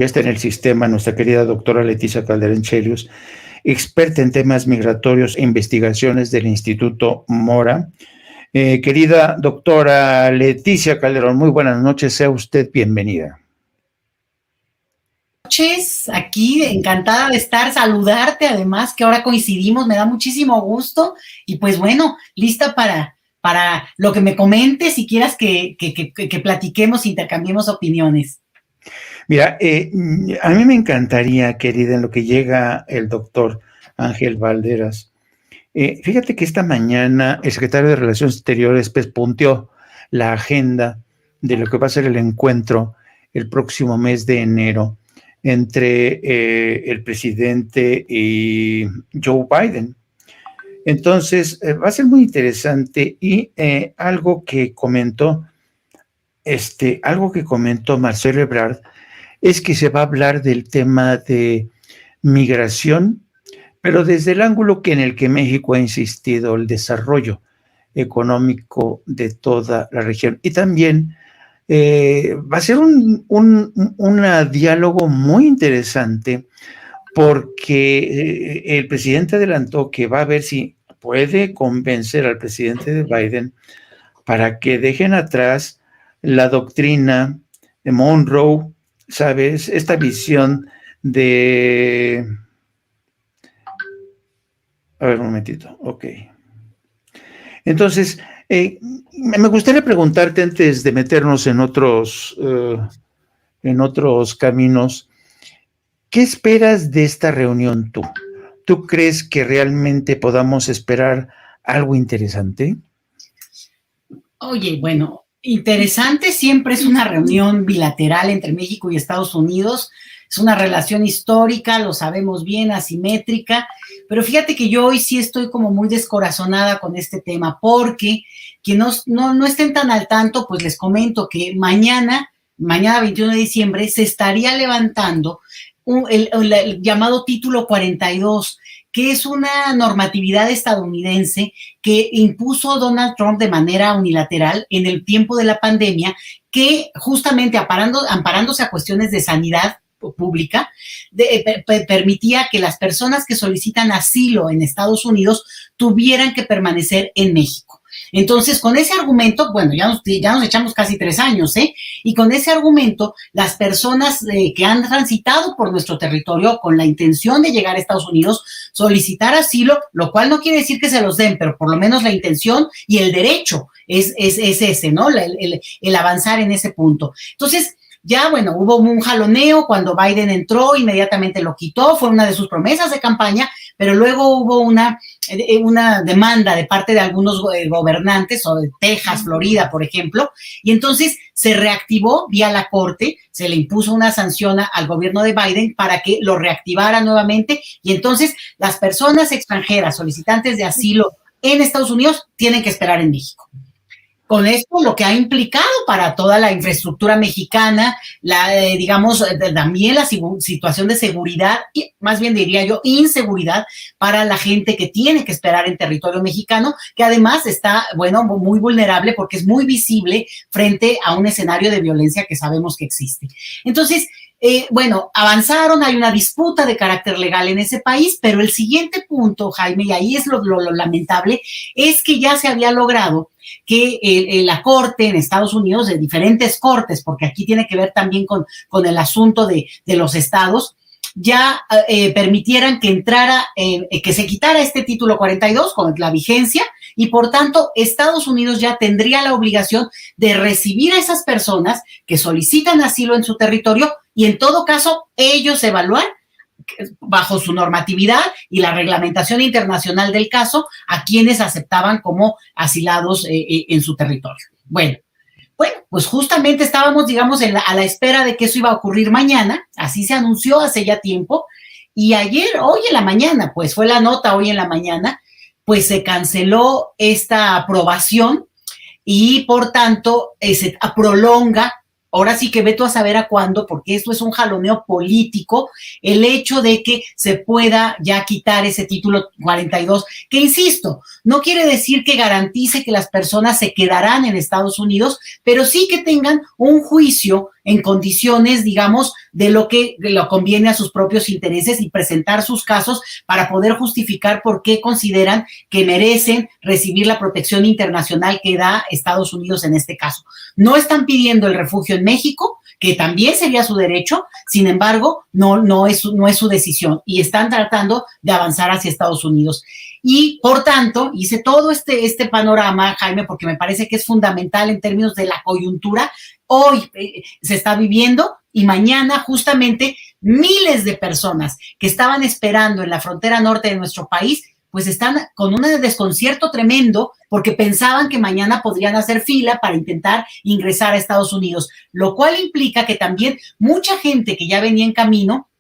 Ya está en el sistema nuestra querida doctora Leticia Calderón Chelius, experta en temas migratorios e investigaciones del Instituto Mora. Querida doctora Leticia Calderón, muy buenas noches, sea usted bienvenida. Noches, aquí encantada de estar, saludarte además, que ahora coincidimos, me da muchísimo gusto y pues bueno, lista para lo que me comentes y quieras que platiquemos, intercambiemos opiniones. Mira, a mí me encantaría, querida, en lo que llega el doctor Ángel Valderas. Fíjate que esta mañana el secretario de Relaciones Exteriores punteó la agenda de lo que va a ser el encuentro el próximo mes de enero entre el presidente y Joe Biden. Entonces, va a ser muy interesante y algo que comentó Marcelo Ebrard es que se va a hablar del tema de migración, pero desde el ángulo en el que México ha insistido, el desarrollo económico de toda la región. Y también va a ser un diálogo muy interesante porque el presidente adelantó que va a ver si puede convencer al presidente de Biden para que dejen atrás la doctrina de Monroe, ¿sabes? Esta visión de... A ver, un momentito, ok. Entonces, me gustaría preguntarte antes de meternos en otros caminos, ¿qué esperas de esta reunión tú? ¿Tú crees que realmente podamos esperar algo interesante? Oye, bueno, interesante siempre es una reunión bilateral entre México y Estados Unidos. Es una relación histórica, lo sabemos bien, asimétrica, pero fíjate que yo hoy sí estoy como muy descorazonada con este tema, porque quienes no estén tan al tanto, pues les comento que mañana 21 de diciembre, se estaría levantando el llamado Título 42, que es una normatividad estadounidense que impuso Donald Trump de manera unilateral en el tiempo de la pandemia, que justamente amparándose a cuestiones de sanidad pública, permitía que las personas que solicitan asilo en Estados Unidos tuvieran que permanecer en México. Entonces, con ese argumento, bueno, ya nos echamos casi 3 años, y con ese argumento, las personas que han transitado por nuestro territorio con la intención de llegar a Estados Unidos, solicitar asilo, lo cual no quiere decir que se los den, pero por lo menos la intención y el derecho es ese, ¿no? El avanzar en ese punto. Entonces, ya, bueno, hubo un jaloneo cuando Biden entró, inmediatamente lo quitó, fue una de sus promesas de campaña, pero luego hubo una demanda de parte de algunos gobernantes, o de Texas, Florida, por ejemplo, y entonces se reactivó vía la corte, se le impuso una sanción al gobierno de Biden para que lo reactivara nuevamente, y entonces las personas extranjeras solicitantes de asilo en Estados Unidos tienen que esperar en México. Con esto lo que ha implicado para toda la infraestructura mexicana, digamos, también la situación de seguridad, y más bien diría yo, inseguridad para la gente que tiene que esperar en territorio mexicano, que además está, bueno, muy vulnerable porque es muy visible frente a un escenario de violencia que sabemos que existe. Entonces, bueno, avanzaron, hay una disputa de carácter legal en ese país, pero el siguiente punto, Jaime, y ahí es lo lamentable, es que ya se había logrado que la corte en Estados Unidos, de diferentes cortes, porque aquí tiene que ver también con el asunto de los estados, ya permitieran que entrara, que se quitara este título 42 con la vigencia, y por tanto Estados Unidos ya tendría la obligación de recibir a esas personas que solicitan asilo en su territorio, y en todo caso ellos evaluar bajo su normatividad y la reglamentación internacional del caso a quienes aceptaban como asilados en su territorio. Bueno, pues justamente estábamos, digamos, a la espera de que eso iba a ocurrir mañana, así se anunció hace ya tiempo, y hoy en la mañana, pues fue la nota hoy en la mañana, pues se canceló esta aprobación y por tanto se prolonga. Ahora sí que ve tú a saber a cuándo, porque esto es un jaloneo político, el hecho de que se pueda ya quitar ese título 42, que insisto, no quiere decir que garantice que las personas se quedarán en Estados Unidos, pero sí que tengan un juicio en condiciones, digamos, de lo que lo conviene a sus propios intereses y presentar sus casos para poder justificar por qué consideran que merecen recibir la protección internacional que da Estados Unidos en este caso. No están pidiendo el refugio en México, que también sería su derecho, sin embargo, no es su decisión y están tratando de avanzar hacia Estados Unidos. Y, por tanto, hice todo este panorama, Jaime, porque me parece que es fundamental en términos de la coyuntura. Hoy se está viviendo y mañana justamente miles de personas que estaban esperando en la frontera norte de nuestro país, pues están con un desconcierto tremendo porque pensaban que mañana podrían hacer fila para intentar ingresar a Estados Unidos, lo cual implica que también mucha gente que ya venía en camino,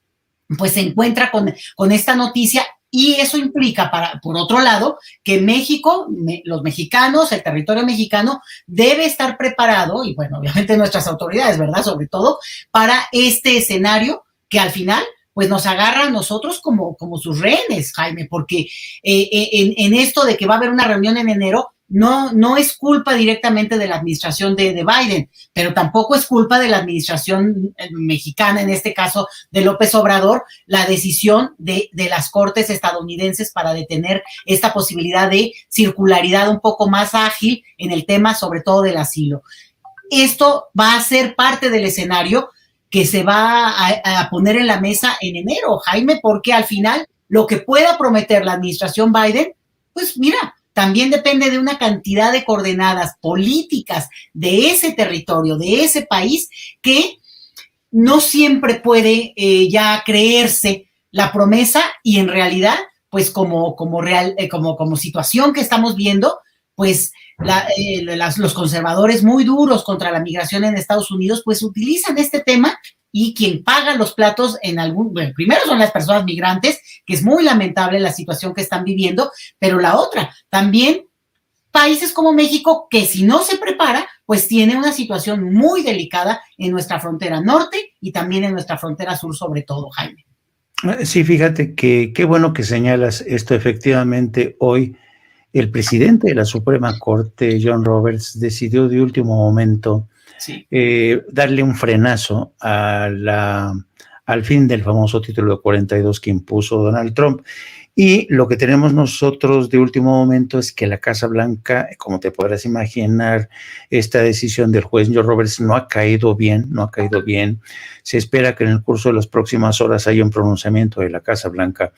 pues se encuentra con esta noticia. Y eso implica, por otro lado, que México, los mexicanos, el territorio mexicano debe estar preparado, y bueno, obviamente nuestras autoridades, ¿verdad? Sobre todo, para este escenario que al final, pues nos agarra a nosotros como sus rehenes, Jaime, porque en esto de que va a haber una reunión en enero, no es culpa directamente de la administración de Biden, pero tampoco es culpa de la administración mexicana, en este caso de López Obrador, la decisión de las cortes estadounidenses para detener esta posibilidad de circularidad un poco más ágil en el tema, sobre todo del asilo. Esto va a ser parte del escenario que se va a poner en la mesa en enero, Jaime, porque al final lo que pueda prometer la administración Biden, pues mira, también depende de una cantidad de coordenadas políticas de ese territorio, de ese país, que no siempre puede ya creerse la promesa y en realidad, pues como situación que estamos viendo, pues los conservadores muy duros contra la migración en Estados Unidos, pues utilizan este tema y quien paga los platos primero son las personas migrantes, que es muy lamentable la situación que están viviendo, pero la otra, también países como México, que si no se prepara, pues tiene una situación muy delicada en nuestra frontera norte y también en nuestra frontera sur, sobre todo, Jaime. Sí, fíjate que qué bueno que señalas esto. Efectivamente, hoy el presidente de la Suprema Corte, John Roberts, decidió de último momento darle un frenazo al fin del famoso título de 42 que impuso Donald Trump. Y lo que tenemos nosotros de último momento es que la Casa Blanca, como te podrás imaginar, esta decisión del juez John Roberts no ha caído bien. Se espera que en el curso de las próximas horas haya un pronunciamiento de la Casa Blanca,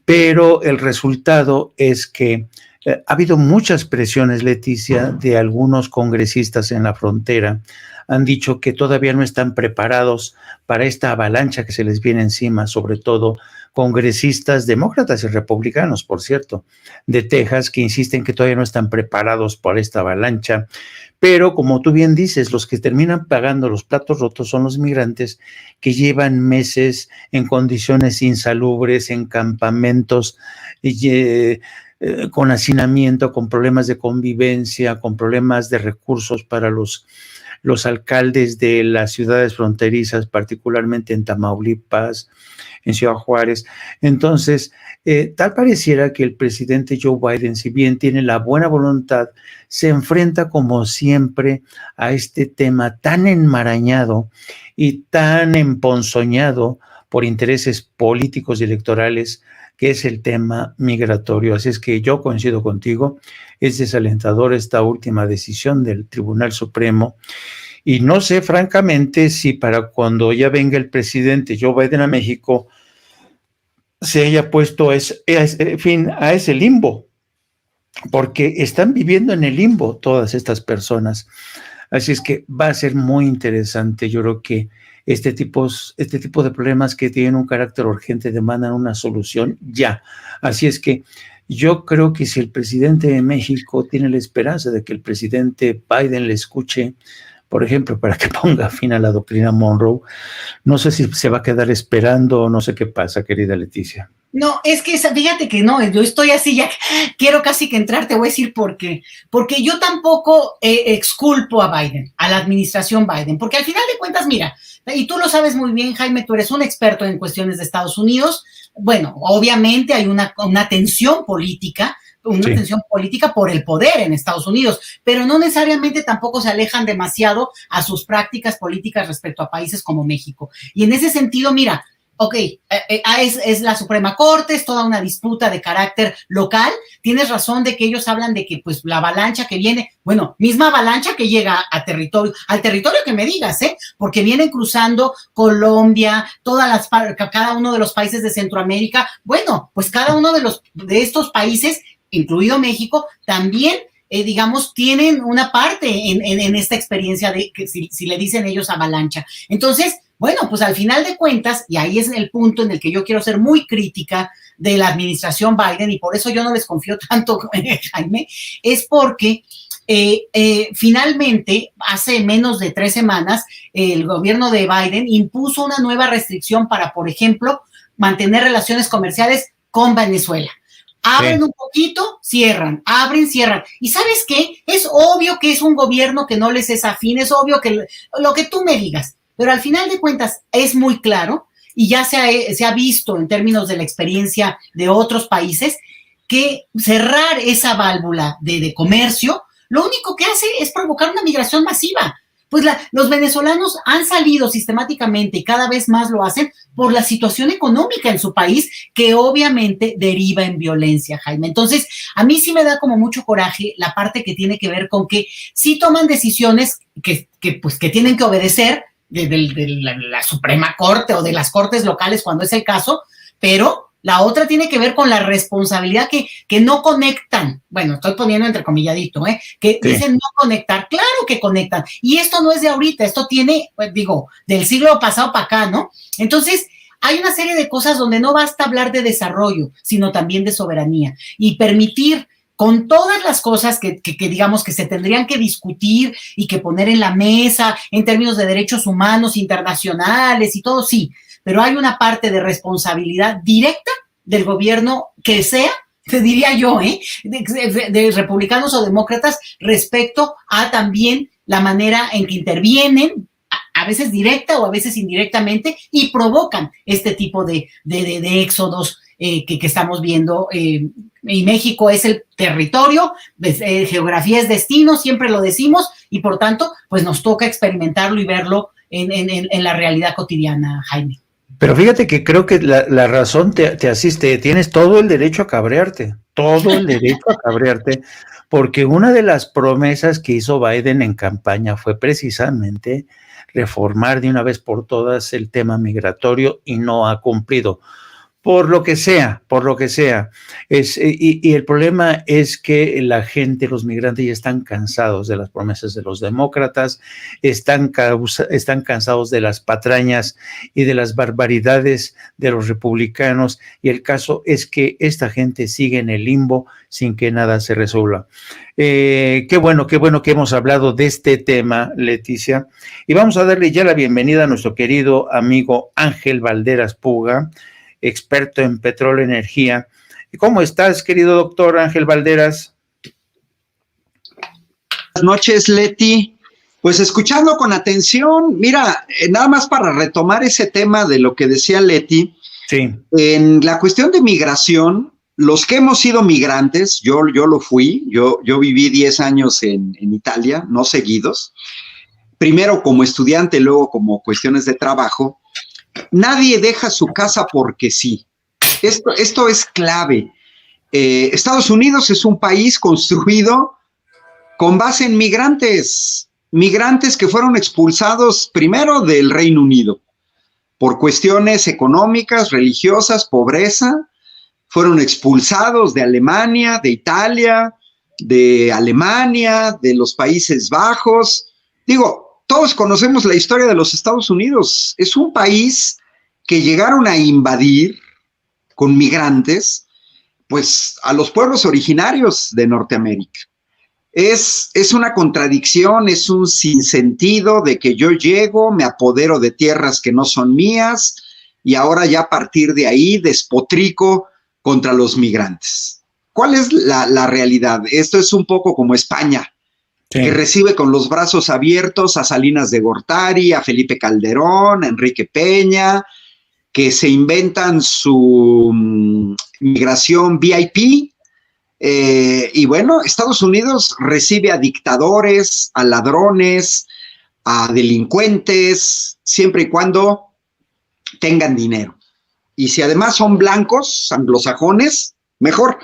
pero el resultado es que ha habido muchas presiones, Leticia, de algunos congresistas en la frontera. Han dicho que todavía no están preparados para esta avalancha que se les viene encima, sobre todo congresistas demócratas y republicanos, por cierto, de Texas, que insisten que todavía no están preparados para esta avalancha. Pero, como tú bien dices, los que terminan pagando los platos rotos son los migrantes que llevan meses en condiciones insalubres, en campamentos con hacinamiento, con problemas de convivencia, con problemas de recursos para los alcaldes de las ciudades fronterizas, particularmente en Tamaulipas, en Ciudad Juárez. Entonces, tal pareciera que el presidente Joe Biden, si bien tiene la buena voluntad, se enfrenta como siempre a este tema tan enmarañado y tan emponzoñado por intereses políticos y electorales, que es el tema migratorio. Así es que yo coincido contigo, es desalentador esta última decisión del Tribunal Supremo, y no sé francamente si para cuando ya venga el presidente Joe Biden a México se haya puesto fin a ese limbo, porque están viviendo en el limbo todas estas personas. Así es que va a ser muy interesante. Yo creo que este tipo de problemas que tienen un carácter urgente demandan una solución ya. Así es que yo creo que si el presidente de México tiene la esperanza de que el presidente Biden le escuche, por ejemplo, para que ponga fin a la doctrina Monroe, no sé si se va a quedar esperando o no sé qué pasa, querida Leticia. No, es que fíjate que no, yo estoy así, ya quiero casi que entrar, te voy a decir por qué. Porque yo tampoco exculpo a Biden, a la administración Biden, porque al final de cuentas, mira, y tú lo sabes muy bien, Jaime, tú eres un experto en cuestiones de Estados Unidos. Bueno, obviamente hay una tensión política una tensión política por el poder en Estados Unidos, pero no necesariamente tampoco se alejan demasiado a sus prácticas políticas respecto a países como México. Y en ese sentido, mira, ok, es la Suprema Corte, es toda una disputa de carácter local. Tienes razón de que ellos hablan de que pues la avalancha que viene, bueno, misma avalancha que llega al territorio que me digas, porque vienen cruzando Colombia, cada uno de los países de Centroamérica. Bueno, pues cada uno de estos países, incluido México, también digamos, tienen una parte en esta experiencia de que si le dicen ellos avalancha. Entonces, bueno, pues al final de cuentas, y ahí es el punto en el que yo quiero ser muy crítica de la administración Biden, y por eso yo no les confío tanto, Jaime, es porque finalmente, hace menos de 3 semanas, el gobierno de Biden impuso una nueva restricción para, por ejemplo, mantener relaciones comerciales con Venezuela. Abren un poquito, cierran, abren, cierran. ¿Y sabes qué? Es obvio que es un gobierno que no les es afín, es obvio que lo que tú me digas, pero al final de cuentas es muy claro y ya se ha visto en términos de la experiencia de otros países que cerrar esa válvula de comercio lo único que hace es provocar una migración masiva. Pues los venezolanos han salido sistemáticamente y cada vez más lo hacen por la situación económica en su país, que obviamente deriva en violencia, Jaime. Entonces, a mí sí me da como mucho coraje la parte que tiene que ver con que sí toman decisiones que tienen que obedecer de la Suprema Corte o de las cortes locales cuando es el caso, pero la otra tiene que ver con la responsabilidad que no conectan. Bueno, estoy poniendo entrecomilladito, que dicen no conectar. Claro que conectan. Y esto no es de ahorita, esto tiene, pues, del siglo pasado para acá, ¿no? Entonces, hay una serie de cosas donde no basta hablar de desarrollo, sino también de soberanía. Y permitir, con todas las cosas que digamos que se tendrían que discutir y que poner en la mesa en términos de derechos humanos internacionales y todo, sí, pero hay una parte de responsabilidad directa del gobierno que sea, te diría yo, de republicanos o demócratas respecto a también la manera en que intervienen, a veces directa o a veces indirectamente, y provocan este tipo de éxodos que estamos viendo. Y México es el territorio, geografía es destino, siempre lo decimos, y por tanto, pues nos toca experimentarlo y verlo en la realidad cotidiana, Jaime. Pero fíjate que creo que la razón te asiste, tienes todo el derecho a cabrearte, porque una de las promesas que hizo Biden en campaña fue precisamente reformar de una vez por todas el tema migratorio y no ha cumplido. Por lo que sea. Y el problema es que la gente, los migrantes, ya están cansados de las promesas de los demócratas, están cansados de las patrañas y de las barbaridades de los republicanos, y el caso es que esta gente sigue en el limbo sin que nada se resuelva. Qué bueno que hemos hablado de este tema, Leticia, y vamos a darle ya la bienvenida a nuestro querido amigo Ángel Valderas Puga, experto en petróleo y energía. ¿Cómo estás, querido doctor Ángel Valderas? Buenas noches, Leti. Pues escuchando con atención, mira, nada más para retomar ese tema de lo que decía Leti, sí. En la cuestión de migración, los que hemos sido migrantes, yo lo fui, yo viví 10 años en Italia, no seguidos, primero como estudiante, luego como cuestiones de trabajo. Nadie deja su casa porque sí. Esto es clave. Estados Unidos es un país construido con base en migrantes que fueron expulsados primero del Reino Unido por cuestiones económicas, religiosas, pobreza. Fueron expulsados de Alemania, de Italia, de Alemania, de los Países Bajos. Todos conocemos la historia de los Estados Unidos. Es un país que llegaron a invadir con migrantes, pues, a los pueblos originarios de Norteamérica. Es una contradicción, es un sinsentido de que yo llego, me apodero de tierras que no son mías y ahora ya a partir de ahí despotrico contra los migrantes. ¿Cuál es la realidad? Esto es un poco como España. Sí. Que recibe con los brazos abiertos a Salinas de Gortari, a Felipe Calderón, a Enrique Peña, que se inventan su migración VIP, Y bueno, Estados Unidos recibe a dictadores, a ladrones, a delincuentes, siempre y cuando tengan dinero. Y si además son blancos, anglosajones, mejor.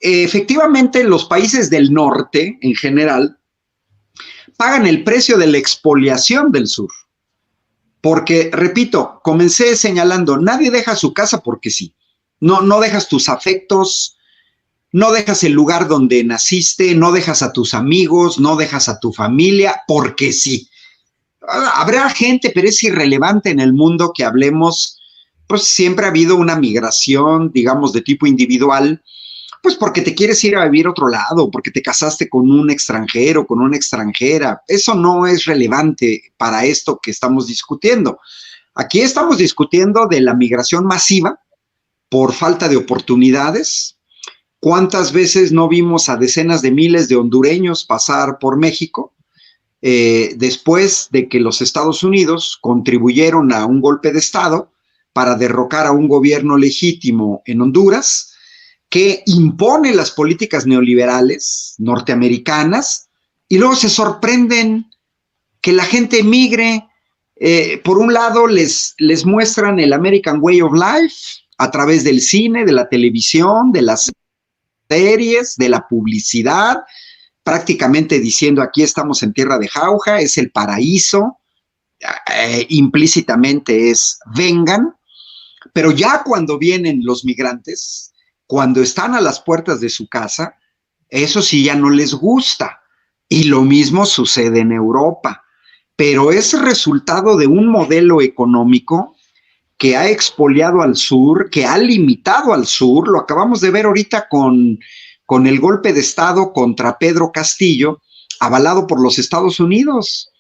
Efectivamente, los países del norte, en general, pagan el precio de la expoliación del sur. Porque, repito, comencé señalando, nadie deja su casa porque sí. No dejas tus afectos, no dejas el lugar donde naciste, no dejas a tus amigos, no dejas a tu familia porque sí. Habrá gente, pero es irrelevante en el mundo que hablemos, pues siempre ha habido una migración, digamos, de tipo individual, pues porque te quieres ir a vivir a otro lado, porque te casaste con un extranjero, con una extranjera. Eso no es relevante para esto que estamos discutiendo. Aquí estamos discutiendo de la migración masiva por falta de oportunidades. ¿Cuántas veces no vimos a decenas de miles de hondureños pasar por México después de que los Estados Unidos contribuyeron a un golpe de Estado para derrocar a un gobierno legítimo en Honduras que impone las políticas neoliberales norteamericanas y luego se sorprenden que la gente emigre? Por un lado les muestran el American Way of Life a través del cine, de la televisión, de las series, de la publicidad, prácticamente diciendo aquí estamos en tierra de jauja, es el paraíso, implícitamente es vengan, pero ya cuando vienen los migrantes, cuando están a las puertas de su casa, eso sí ya no les gusta. Y lo mismo sucede en Europa. Pero es resultado de un modelo económico que ha expoliado al sur, que ha limitado al sur. Lo acabamos de ver ahorita con el golpe de Estado contra Pedro Castillo, avalado por los Estados Unidos.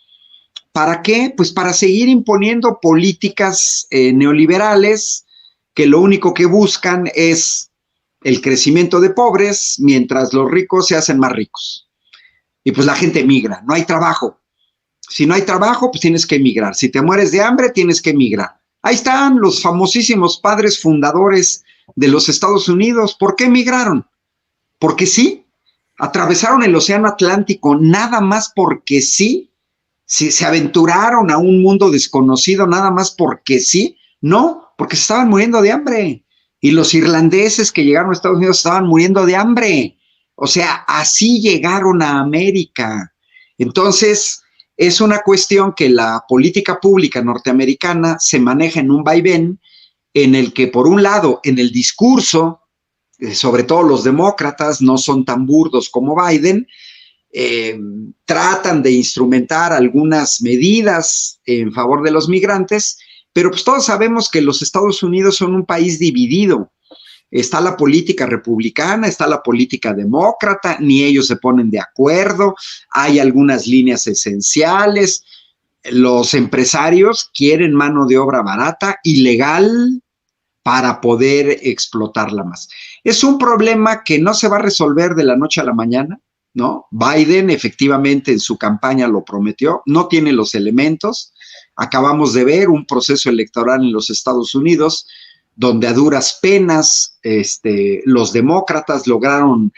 ¿Para qué? Pues para seguir imponiendo políticas neoliberales que lo único que buscan es el crecimiento de pobres, mientras los ricos se hacen más ricos. Y pues la gente emigra, no hay trabajo. Si no hay trabajo, pues tienes que emigrar. Si te mueres de hambre, tienes que emigrar. Ahí están los famosísimos padres fundadores de los Estados Unidos. ¿Por qué emigraron? Porque sí, atravesaron el océano Atlántico nada más porque sí. Si se aventuraron a un mundo desconocido nada más porque sí. No, porque se estaban muriendo de hambre. Y los irlandeses que llegaron a Estados Unidos estaban muriendo de hambre. O sea, así llegaron a América. Entonces, es una cuestión que la política pública norteamericana se maneja en un vaivén en el que, por un lado, en el discurso, sobre todo los demócratas, no son tan burdos como Biden, tratan de instrumentar algunas medidas en favor de los migrantes, pero pues todos sabemos que los Estados Unidos son un país dividido. Está la política republicana, está la política demócrata, ni ellos se ponen de acuerdo, hay algunas líneas esenciales, los empresarios quieren mano de obra barata, ilegal, para poder explotarla más. Es un problema que no se va a resolver de la noche a la mañana, ¿no? Biden efectivamente en su campaña lo prometió, no tiene los elementos. Acabamos de ver un proceso electoral en los Estados Unidos donde a duras penas los demócratas lograron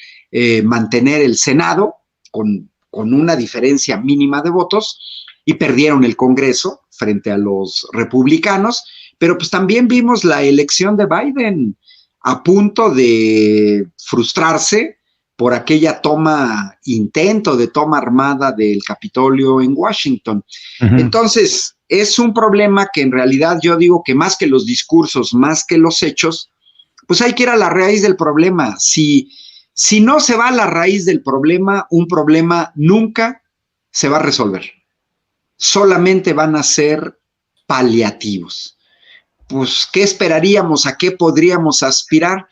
mantener el Senado con una diferencia mínima de votos y perdieron el Congreso frente a los republicanos, pero pues también vimos la elección de Biden a punto de frustrarse por aquella intento de toma armada del Capitolio en Washington. Uh-huh. Entonces, es un problema que en realidad yo digo que más que los discursos, más que los hechos, pues hay que ir a la raíz del problema. Si no se va a la raíz del problema, un problema nunca se va a resolver. Solamente van a ser paliativos. Pues, ¿qué esperaríamos? ¿A qué podríamos aspirar?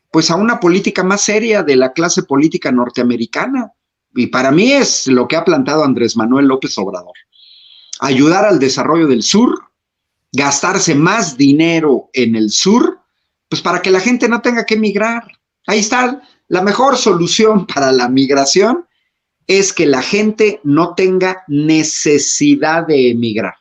Pues a una política más seria de la clase política norteamericana. Y para mí es lo que ha plantado Andrés Manuel López Obrador. Ayudar al desarrollo del sur, gastarse más dinero en el sur, pues para que la gente no tenga que emigrar. Ahí está, la mejor solución para la migración es que la gente no tenga necesidad de emigrar.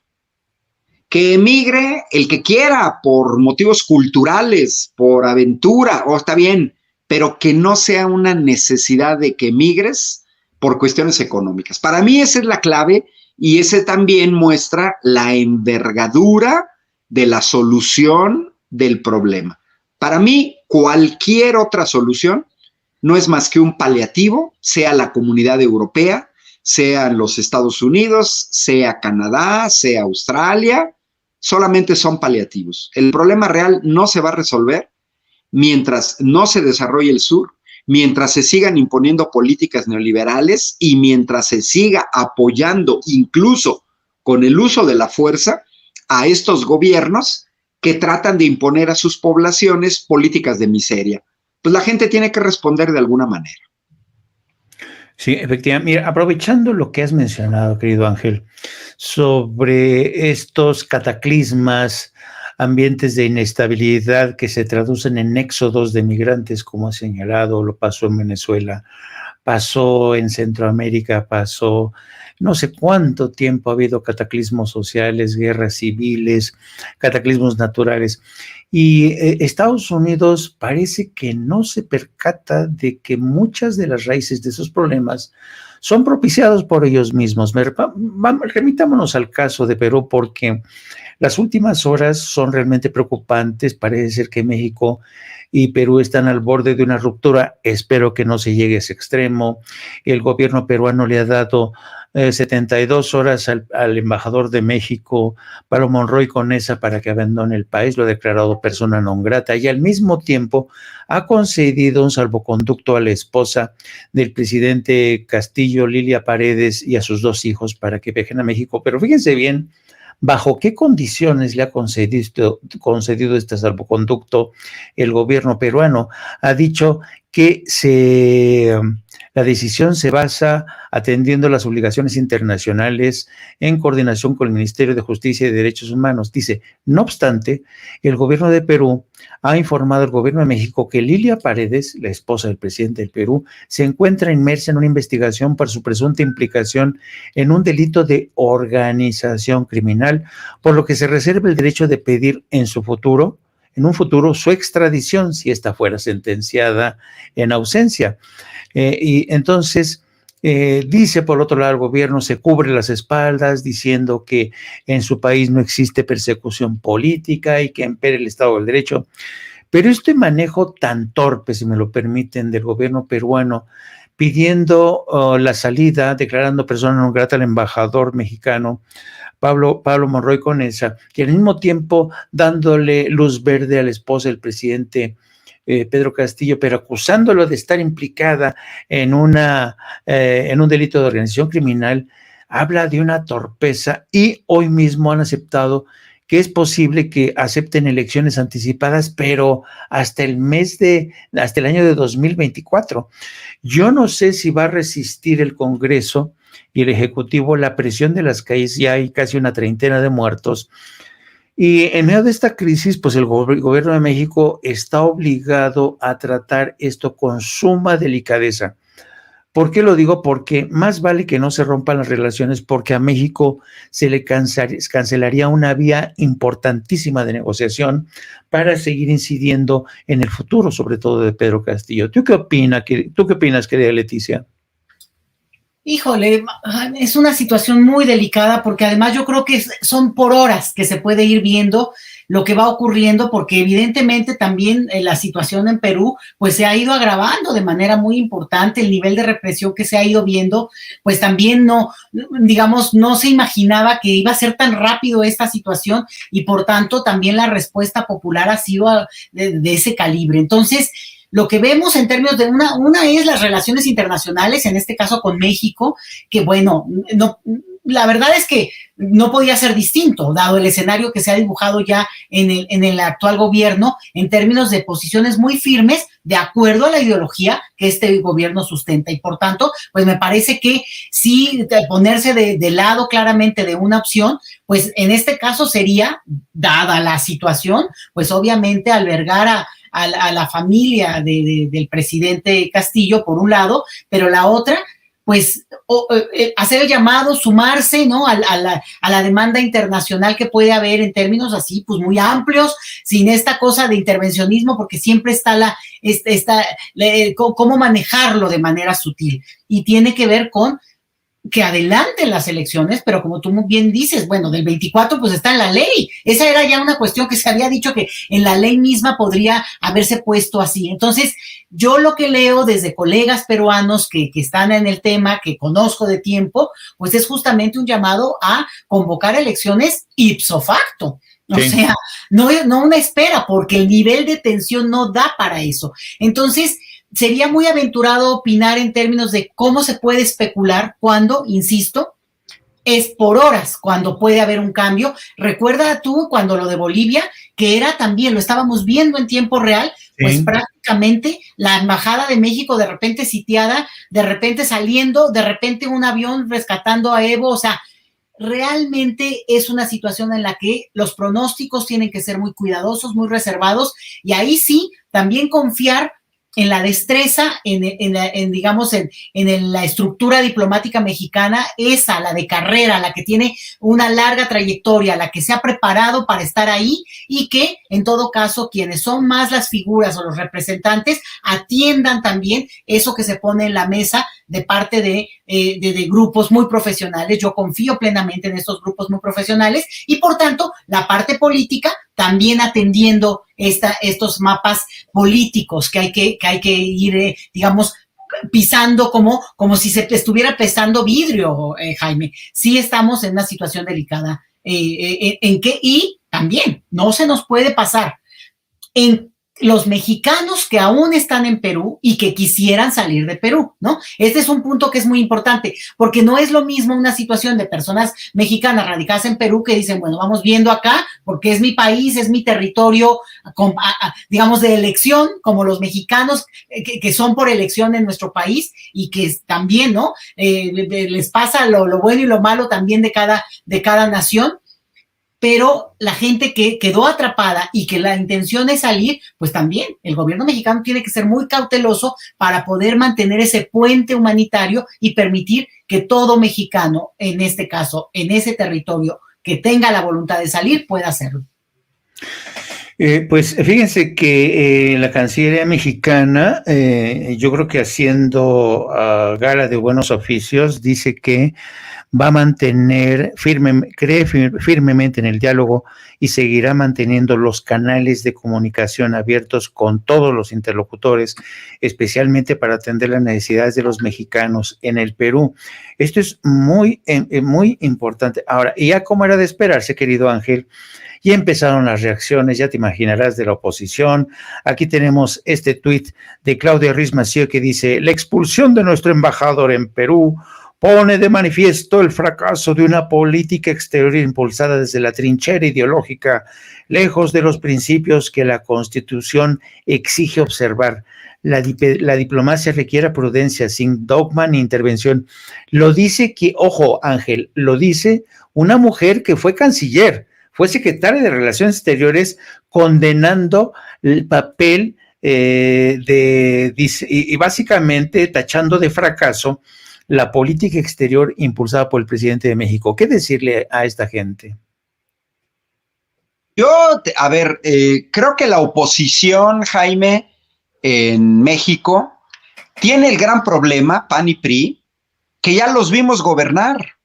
Que emigre el que quiera por motivos culturales, por aventura, o está bien, pero que no sea una necesidad de que migres por cuestiones económicas. Para mí esa es la clave y ese también muestra la envergadura de la solución del problema. Para mí, cualquier otra solución no es más que un paliativo, sea la Comunidad Europea, sean los Estados Unidos, sea Canadá, sea Australia, solamente son paliativos. El problema real no se va a resolver mientras no se desarrolle el sur, mientras se sigan imponiendo políticas neoliberales y mientras se siga apoyando incluso con el uso de la fuerza a estos gobiernos que tratan de imponer a sus poblaciones políticas de miseria. Pues la gente tiene que responder de alguna manera. Sí, efectivamente. Mira, aprovechando lo que has mencionado, querido Ángel, sobre estos cataclismas, ambientes de inestabilidad que se traducen en éxodos de migrantes, como ha señalado, lo pasó en Venezuela, pasó en Centroamérica, pasó no sé cuánto tiempo ha habido cataclismos sociales, guerras civiles, cataclismos naturales. Y Estados Unidos parece que no se percata de que muchas de las raíces de esos problemas son propiciados por ellos mismos. Remitámonos al caso de Perú, porque las últimas horas son realmente preocupantes. Parece ser que México y Perú están al borde de una ruptura. Espero que no se llegue a ese extremo. El gobierno peruano le ha dado 72 horas al embajador de México, Pablo Monroy Conesa, para que abandone el país. Lo ha declarado persona non grata y al mismo tiempo ha concedido un salvoconducto a la esposa del presidente Castillo, Lilia Paredes, y a sus 2 hijos para que viajen a México. Pero fíjense bien bajo qué condiciones le ha concedido este salvoconducto el gobierno peruano. Ha dicho que la decisión se basa atendiendo las obligaciones internacionales en coordinación con el Ministerio de Justicia y Derechos Humanos. Dice, no obstante, el gobierno de Perú ha informado al gobierno de México que Lilia Paredes, la esposa del presidente del Perú, se encuentra inmersa en una investigación por su presunta implicación en un delito de organización criminal, por lo que se reserva el derecho de pedir en un futuro su extradición si ésta fuera sentenciada en ausencia. Y entonces dice, por otro lado, el gobierno se cubre las espaldas diciendo que en su país no existe persecución política y que impera el Estado del Derecho. Pero este manejo tan torpe, si me lo permiten, del gobierno peruano, pidiendo la salida, declarando persona non grata al embajador mexicano, Pablo Monroy Conesa, y al mismo tiempo dándole luz verde a la esposa del presidente Pedro Castillo, pero acusándolo de estar implicada en un delito de organización criminal, habla de una torpeza. Y hoy mismo han aceptado que es posible que acepten elecciones anticipadas, pero hasta el año de 2024. Yo no sé si va a resistir el Congreso y el Ejecutivo la presión de las calles. Ya hay casi una treintena de muertos. Y en medio de esta crisis, pues el gobierno de México está obligado a tratar esto con suma delicadeza. ¿Por qué lo digo? Porque más vale que no se rompan las relaciones, porque a México se le cancelaría una vía importantísima de negociación para seguir incidiendo en el futuro, sobre todo de Pedro Castillo. ¿Tú qué opinas, querida Leticia? Híjole, es una situación muy delicada porque además yo creo que son por horas que se puede ir viendo lo que va ocurriendo, porque evidentemente también la situación en Perú pues se ha ido agravando de manera muy importante. El nivel de represión que se ha ido viendo pues también no se imaginaba que iba a ser tan rápido esta situación, y por tanto también la respuesta popular ha sido de ese calibre. Entonces, lo que vemos en términos de una es las relaciones internacionales, en este caso con México, que bueno, no, la verdad es que no podía ser distinto, dado el escenario que se ha dibujado ya en el actual gobierno, en términos de posiciones muy firmes, de acuerdo a la ideología que este gobierno sustenta. Y por tanto, pues me parece que sí, ponerse de lado claramente de una opción, pues en este caso sería, dada la situación, pues obviamente albergar a la familia del presidente Castillo, por un lado, pero la otra, pues hacer el llamado, sumarse, ¿no? A la demanda internacional que puede haber en términos así, pues muy amplios, sin esta cosa de intervencionismo, porque siempre está cómo manejarlo de manera sutil. Y tiene que ver con que adelanten las elecciones, pero como tú muy bien dices, bueno, del 24 pues está en la ley. Esa era ya una cuestión que se había dicho que en la ley misma podría haberse puesto así. Entonces, yo lo que leo desde colegas peruanos que están en el tema, que conozco de tiempo, pues es justamente un llamado a convocar elecciones ipso facto. O sea, no una espera, porque el nivel de tensión no da para eso. Entonces, sería muy aventurado opinar en términos de cómo se puede especular cuando, insisto, es por horas cuando puede haber un cambio. Recuerda tú cuando lo de Bolivia, que era también, lo estábamos viendo en tiempo real, pues prácticamente la Embajada de México de repente sitiada, de repente saliendo, de repente un avión rescatando a Evo, o sea, realmente es una situación en la que los pronósticos tienen que ser muy cuidadosos, muy reservados, y ahí sí, también confiar en la destreza, digamos, en la estructura diplomática mexicana, esa, la de carrera, la que tiene una larga trayectoria, la que se ha preparado para estar ahí y que, en todo caso, quienes son más las figuras o los representantes atiendan también eso que se pone en la mesa de parte de grupos muy profesionales. Yo confío plenamente en estos grupos muy profesionales y, por tanto, la parte política también atendiendo estos mapas políticos que hay que ir, digamos, pisando como si se estuviera pesando vidrio, Jaime. Sí estamos en una situación delicada en que, y también no se nos puede pasar en los mexicanos que aún están en Perú y que quisieran salir de Perú, ¿no? Este es un punto que es muy importante, porque no es lo mismo una situación de personas mexicanas radicadas en Perú que dicen, bueno, vamos viendo acá, porque es mi país, es mi territorio, digamos, de elección, como los mexicanos que son por elección en nuestro país y que también, ¿no? Les pasa lo bueno y lo malo también de cada nación. Pero la gente que quedó atrapada y que la intención es salir, pues también el gobierno mexicano tiene que ser muy cauteloso para poder mantener ese puente humanitario y permitir que todo mexicano, en este caso, en ese territorio, que tenga la voluntad de salir, pueda hacerlo. Pues fíjense que la Cancillería mexicana, yo creo que haciendo gala de buenos oficios, dice que va a mantener cree firmemente en el diálogo y seguirá manteniendo los canales de comunicación abiertos con todos los interlocutores, especialmente para atender las necesidades de los mexicanos en el Perú. Esto es muy importante. Ahora, y ya como era de esperarse, querido Ángel, ya empezaron las reacciones, ya te imaginarás, de la oposición. Aquí tenemos este tuit de Claudia Ruiz Massieu que dice: la expulsión de nuestro embajador en Perú pone de manifiesto el fracaso de una política exterior impulsada desde la trinchera ideológica, lejos de los principios que la Constitución exige observar. La diplomacia requiere prudencia, sin dogma ni intervención. Lo dice ojo, Ángel, lo dice una mujer que fue canciller, fue secretaria de Relaciones Exteriores, condenando el papel y básicamente tachando de fracaso la política exterior impulsada por el presidente de México. ¿Qué decirle a esta gente? Yo, creo que la oposición, Jaime, en México, tiene el gran problema, PAN y PRI, que ya los vimos gobernar.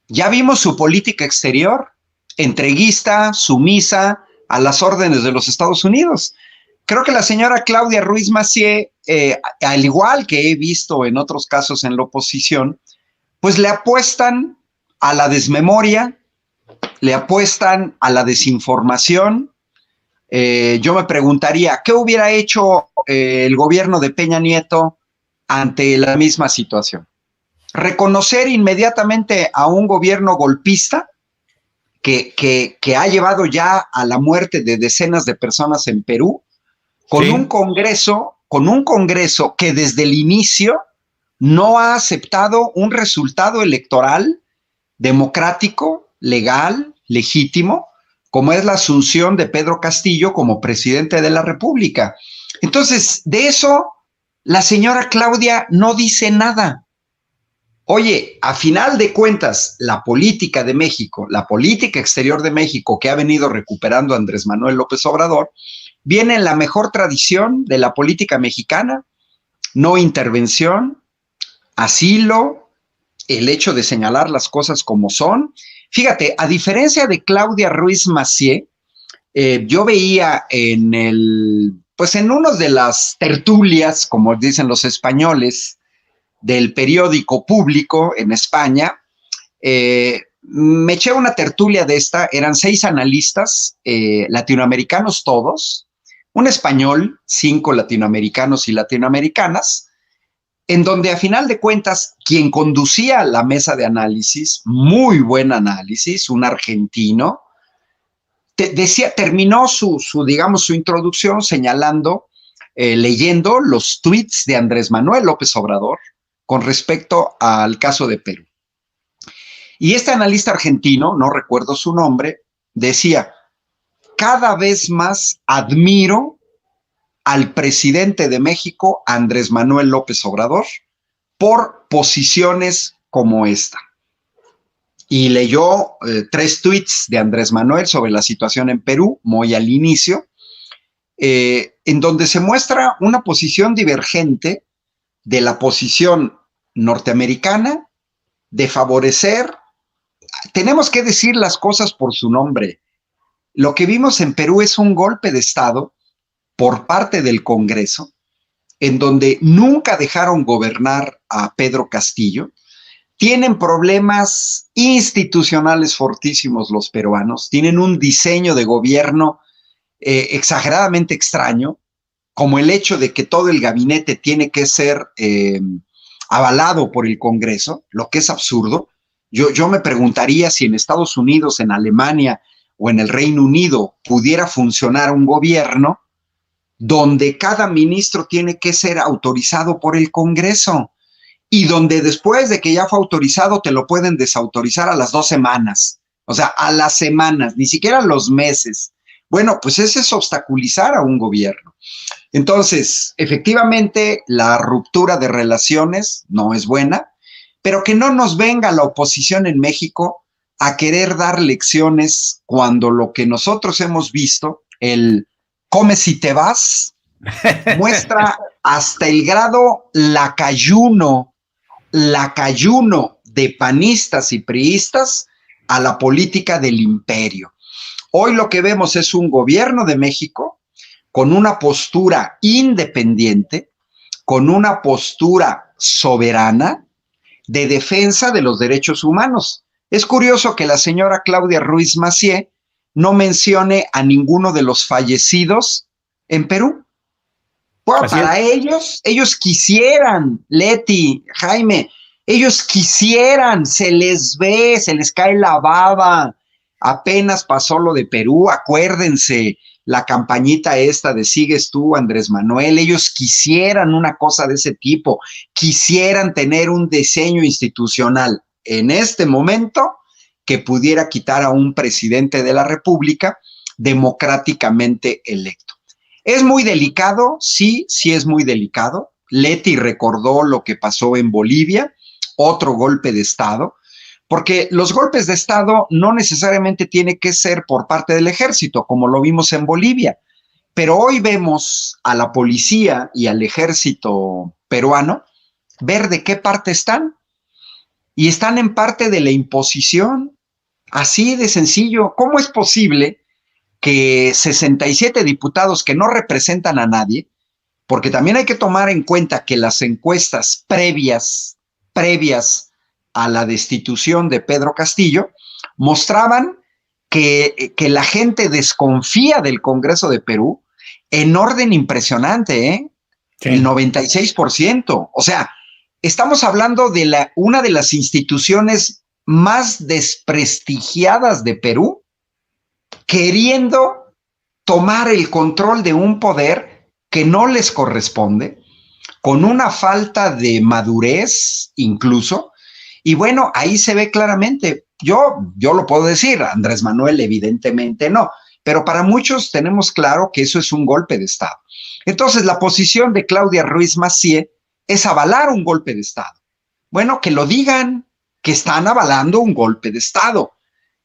Ya vimos su política exterior, entreguista, sumisa a las órdenes de los Estados Unidos. Creo que la señora Claudia Ruiz Massieu, al igual que he visto en otros casos en la oposición, pues le apuestan a la desmemoria, le apuestan a la desinformación. Yo me preguntaría, ¿qué hubiera hecho el gobierno de Peña Nieto ante la misma situación? Reconocer inmediatamente a un gobierno golpista que ha llevado ya a la muerte de decenas de personas en Perú, con un Congreso que desde el inicio no ha aceptado un resultado electoral democrático, legal, legítimo, como es la asunción de Pedro Castillo como presidente de la República. Entonces, de eso la señora Claudia no dice nada. Oye, a final de cuentas, la política de México, la política exterior de México que ha venido recuperando Andrés Manuel López Obrador, viene en la mejor tradición de la política mexicana: no intervención, asilo, el hecho de señalar las cosas como son. Fíjate, a diferencia de Claudia Ruiz Massieu, yo veía pues en una de las tertulias, como dicen los españoles, del periódico Público en España, me eché una tertulia de esta, eran 6 analistas, latinoamericanos todos, un español, 5 latinoamericanos y latinoamericanas, en donde a final de cuentas, quien conducía la mesa de análisis, muy buen análisis, un argentino, terminó su introducción señalando, leyendo los tweets de Andrés Manuel López Obrador con respecto al caso de Perú. Y este analista argentino, no recuerdo su nombre, decía: cada vez más admiro al presidente de México, Andrés Manuel López Obrador, por posiciones como esta. Y leyó 3 tweets de Andrés Manuel sobre la situación en Perú, muy al inicio, en donde se muestra una posición divergente de la posición norteamericana de favorecer. Tenemos que decir las cosas por su nombre. Lo que vimos en Perú es un golpe de Estado por parte del Congreso, en donde nunca dejaron gobernar a Pedro Castillo. Tienen problemas institucionales fortísimos los peruanos, tienen un diseño de gobierno exageradamente extraño, como el hecho de que todo el gabinete tiene que ser avalado por el Congreso, lo que es absurdo. Yo me preguntaría si en Estados Unidos, en Alemania o en el Reino Unido pudiera funcionar un gobierno donde cada ministro tiene que ser autorizado por el Congreso y donde después de que ya fue autorizado te lo pueden desautorizar a las 2 semanas, o sea, a las semanas, ni siquiera a los meses. Bueno, pues ese es obstaculizar a un gobierno. Entonces, efectivamente, la ruptura de relaciones no es buena, pero que no nos venga la oposición en México a querer dar lecciones cuando lo que nosotros hemos visto, el come si te vas, muestra hasta el grado lacayuno de panistas y priistas a la política del imperio. Hoy lo que vemos es un gobierno de México con una postura independiente, con una postura soberana de defensa de los derechos humanos. Es curioso que la señora Claudia Ruiz Massieu no mencione a ninguno de los fallecidos en Perú. Bueno, para ellos quisieran, Leti, Jaime, ellos quisieran, se les ve, se les cae la baba. Apenas pasó lo de Perú, acuérdense, la campañita esta de sigues tú, Andrés Manuel. Ellos quisieran una cosa de ese tipo, quisieran tener un diseño institucional en este momento que pudiera quitar a un presidente de la República democráticamente electo. ¿Es muy delicado? Sí es muy delicado. Leti recordó lo que pasó en Bolivia, otro golpe de Estado, porque los golpes de Estado no necesariamente tienen que ser por parte del ejército, como lo vimos en Bolivia, pero hoy vemos a la policía y al ejército peruano ver de qué parte están, y están en parte de la imposición, así de sencillo. ¿Cómo es posible que 67 diputados que no representan a nadie, porque también hay que tomar en cuenta que las encuestas previas a la destitución de Pedro Castillo mostraban que la gente desconfía del Congreso de Perú en orden impresionante, Sí. El 96%. O sea, estamos hablando de una de las instituciones más desprestigiadas de Perú, queriendo tomar el control de un poder que no les corresponde, con una falta de madurez incluso. Y bueno, ahí se ve claramente. Yo lo puedo decir, Andrés Manuel evidentemente no, pero para muchos tenemos claro que eso es un golpe de Estado. Entonces, la posición de Claudia Ruiz Massieu es avalar un golpe de Estado. Bueno, que lo digan, que están avalando un golpe de Estado,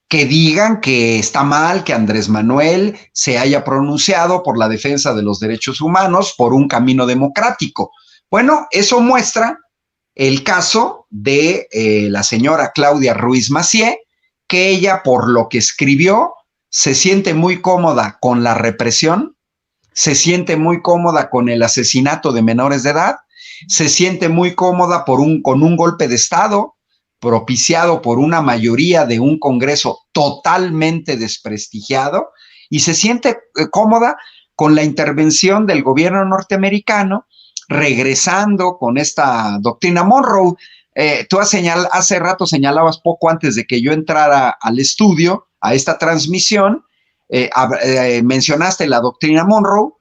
que digan que está mal que Andrés Manuel se haya pronunciado por la defensa de los derechos humanos por un camino democrático. Bueno, eso muestra el caso de la señora Claudia Ruiz Massieu, que ella, por lo que escribió, se siente muy cómoda con la represión, se siente muy cómoda con el asesinato de menores de edad, se siente muy cómoda con un golpe de Estado propiciado por una mayoría de un Congreso totalmente desprestigiado, y se siente cómoda con la intervención del gobierno norteamericano, regresando con esta doctrina Monroe. Tú hace rato señalabas, poco antes de que yo entrara al estudio, a esta transmisión, mencionaste la doctrina Monroe,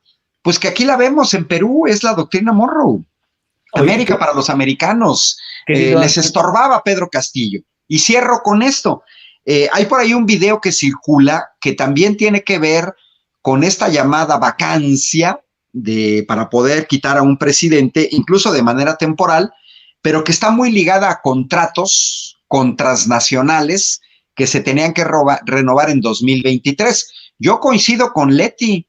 pues que aquí la vemos en Perú, es la doctrina Monroe. América para los americanos. Les estorbaba Pedro Castillo. Y cierro con esto. Hay por ahí un video que circula que también tiene que ver con esta llamada vacancia para poder quitar a un presidente, incluso de manera temporal, pero que está muy ligada a contratos transnacionales que se tenían que renovar en 2023. Yo coincido con Leti.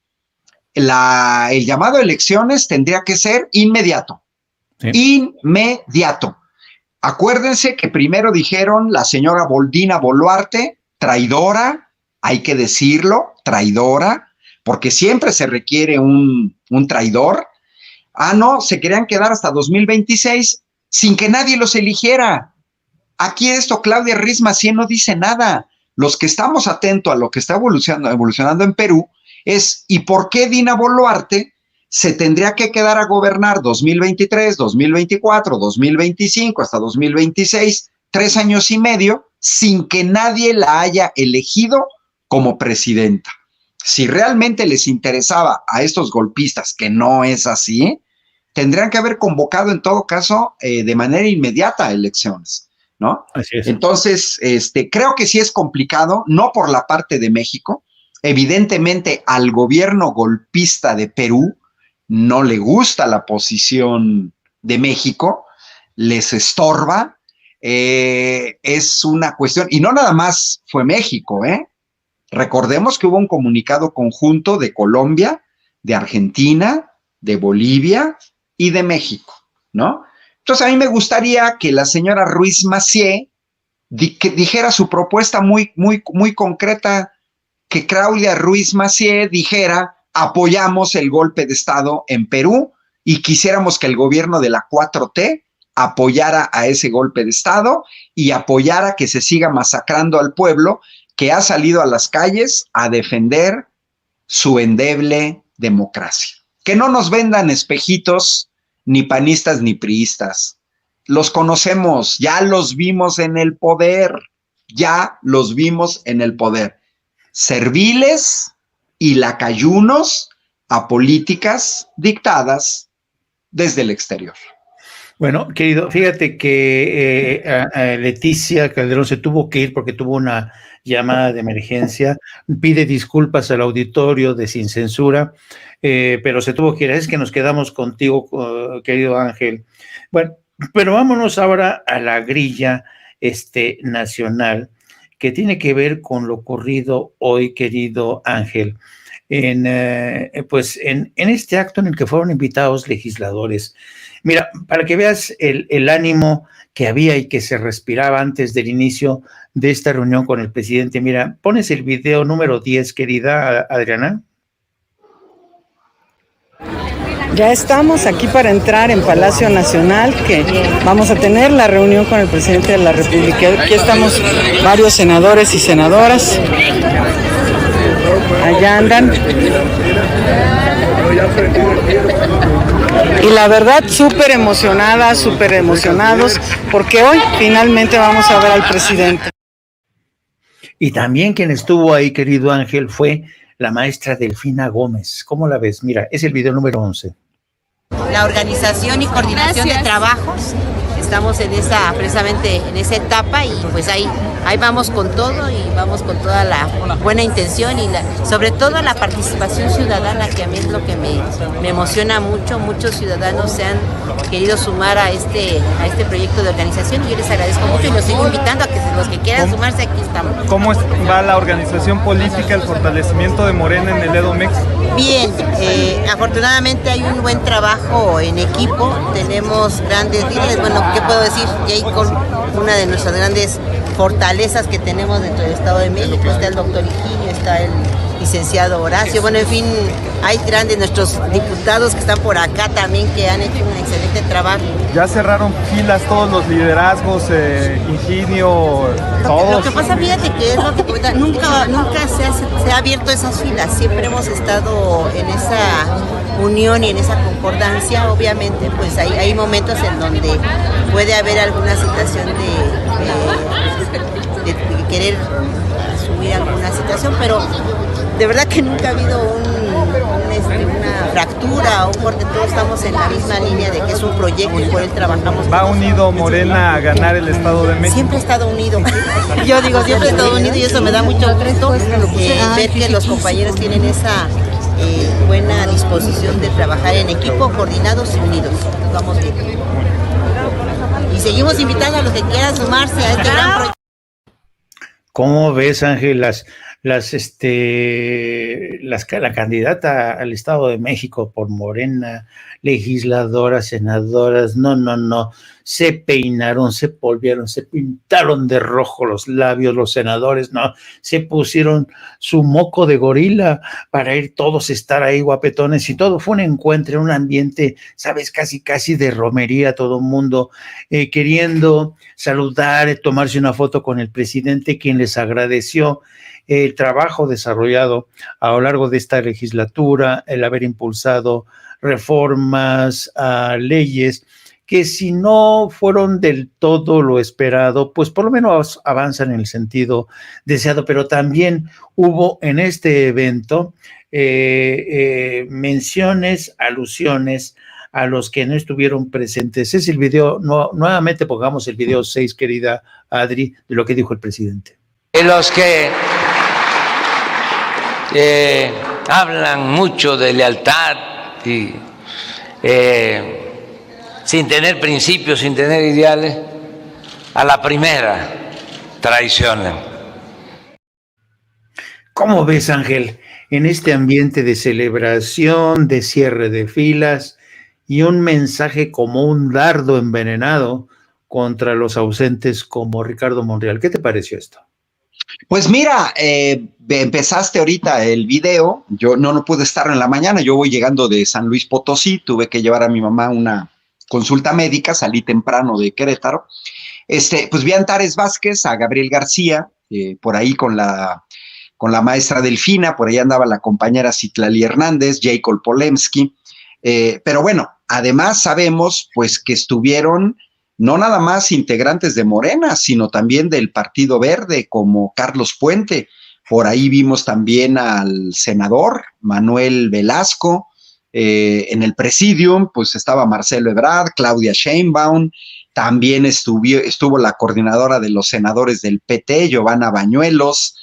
El llamado a elecciones tendría que ser inmediato. Sí. Inmediato. Acuérdense que primero dijeron la señora Dina Boluarte, traidora, hay que decirlo, traidora, porque siempre se requiere un traidor. No, se querían quedar hasta 2026 sin que nadie los eligiera. Aquí Claudia Ruiz Massieu no dice nada. Los que estamos atentos a lo que está evolucionando en Perú es, ¿y por qué Dina Boluarte se tendría que quedar a gobernar 2023, 2024, 2025, hasta 2026, 3 años y medio, sin que nadie la haya elegido como presidenta? Si realmente les interesaba a estos golpistas, que no es así, tendrían que haber convocado en todo caso de manera inmediata a elecciones, ¿no? Así es. Entonces, creo que sí es complicado, no por la parte de México. Evidentemente al gobierno golpista de Perú no le gusta la posición de México, les estorba, es una cuestión, y no nada más fue México, recordemos que hubo un comunicado conjunto de Colombia, de Argentina, de Bolivia y de México, ¿no? Entonces a mí me gustaría que la señora Ruiz Massieu dijera su propuesta muy, muy, muy concreta, que Claudia Ruiz Massieu dijera: apoyamos el golpe de Estado en Perú y quisiéramos que el gobierno de la 4T apoyara a ese golpe de Estado y apoyara que se siga masacrando al pueblo que ha salido a las calles a defender su endeble democracia. Que no nos vendan espejitos, ni panistas ni priistas. Los conocemos, ya los vimos en el poder, serviles y lacayunos a políticas dictadas desde el exterior. Bueno, querido, fíjate que Leticia Calderón se tuvo que ir porque tuvo una llamada de emergencia, pide disculpas al auditorio de Sin Censura, pero se tuvo que ir. Es que nos quedamos contigo, querido Ángel. Bueno, pero vámonos ahora a la grilla nacional, que tiene que ver con lo ocurrido hoy, querido Ángel, en este acto en el que fueron invitados legisladores. Mira, para que veas el ánimo que había y que se respiraba antes del inicio de esta reunión con el presidente. Mira, pones el video número 10, querida Adriana. Ya estamos aquí para entrar en Palacio Nacional, que vamos a tener la reunión con el presidente de la República. Aquí estamos varios senadores y senadoras. Allá andan. Y la verdad, súper emocionadas, súper emocionados, porque hoy finalmente vamos a ver al presidente. Y también quien estuvo ahí, querido Ángel, fue la maestra Delfina Gómez. ¿Cómo la ves? Mira, es el video número 11. La organización y coordinación de trabajos estamos en esa, precisamente en esa etapa, y pues ahí vamos con todo y vamos con toda la buena intención y sobre todo la participación ciudadana, que a mí es lo que me emociona mucho. Muchos ciudadanos se han querido sumar a este proyecto de organización y yo les agradezco mucho y los sigo invitando a que los que quieran sumarse, aquí estamos. ¿Cómo va la organización política, el fortalecimiento de Morena en el Edomex? Bien, afortunadamente hay un buen trabajo en equipo, tenemos grandes líderes. Bueno, ¿qué puedo decir? Jacob, una de nuestras grandes fortalezas que tenemos dentro del Estado de México, está el doctor Higinio, está el licenciado Horacio, bueno, en fin, hay grandes nuestros diputados que están por acá también, que han hecho un excelente trabajo. Ya cerraron filas todos los liderazgos, Higinio, todos. Lo que pasa, fíjate que es lo que comenta, nunca se ha abierto esas filas, siempre hemos estado en esa unión y en esa concordancia. Obviamente pues hay momentos en donde puede haber alguna situación de querer asumir alguna situación, pero de verdad que nunca ha habido una fractura o un corte. Todos estamos en la misma línea de que es un proyecto y por él trabajamos. ¿Va unido Morena a ganar el Estado de México? Siempre ha estado unido. Yo digo, siempre ha estado unido y eso me da mucho gusto, ver que los compañeros tienen esa buena disposición de trabajar en equipo, coordinados y unidos. Vamos bien. Y seguimos invitando a los que quieran sumarse a este gran proyecto. ¿Cómo ves, Ángel, la candidata al Estado de México por Morena, legisladoras, senadoras? No, se peinaron, se polvieron, se pintaron de rojo los labios, los senadores, no, se pusieron su moco de gorila para ir todos a estar ahí guapetones y todo. Fue un encuentro, un ambiente, sabes, casi de romería, todo el mundo queriendo saludar, tomarse una foto con el presidente, quien les agradeció el trabajo desarrollado a lo largo de esta legislatura, el haber impulsado reformas a leyes que, si no fueron del todo lo esperado, pues por lo menos avanzan en el sentido deseado. Pero también hubo en este evento menciones, alusiones a los que no estuvieron presentes. Es el video, nuevamente pongamos el video 6, querida Adri, de lo que dijo el presidente. Los que hablan mucho de lealtad y sin tener principios, sin tener ideales, a la primera traicionan. ¿Cómo ves, Ángel, en este ambiente de celebración, de cierre de filas y un mensaje como un dardo envenenado contra los ausentes como Ricardo Monreal? ¿Qué te pareció esto? Pues mira, empezaste ahorita el video, yo no pude estar en la mañana, yo voy llegando de San Luis Potosí, tuve que llevar a mi mamá a una consulta médica, salí temprano de Querétaro, pues vi a Antares Vázquez, a Gabriel García, por ahí con la maestra Delfina, por ahí andaba la compañera Citlali Hernández, Jacob Polemski, pero bueno, además sabemos pues que estuvieron no nada más integrantes de Morena, sino también del Partido Verde, como Carlos Puente. Por ahí vimos también al senador Manuel Velasco. En el presidium, pues estaba Marcelo Ebrard, Claudia Sheinbaum. También estuvo la coordinadora de los senadores del PT, Giovanna Bañuelos,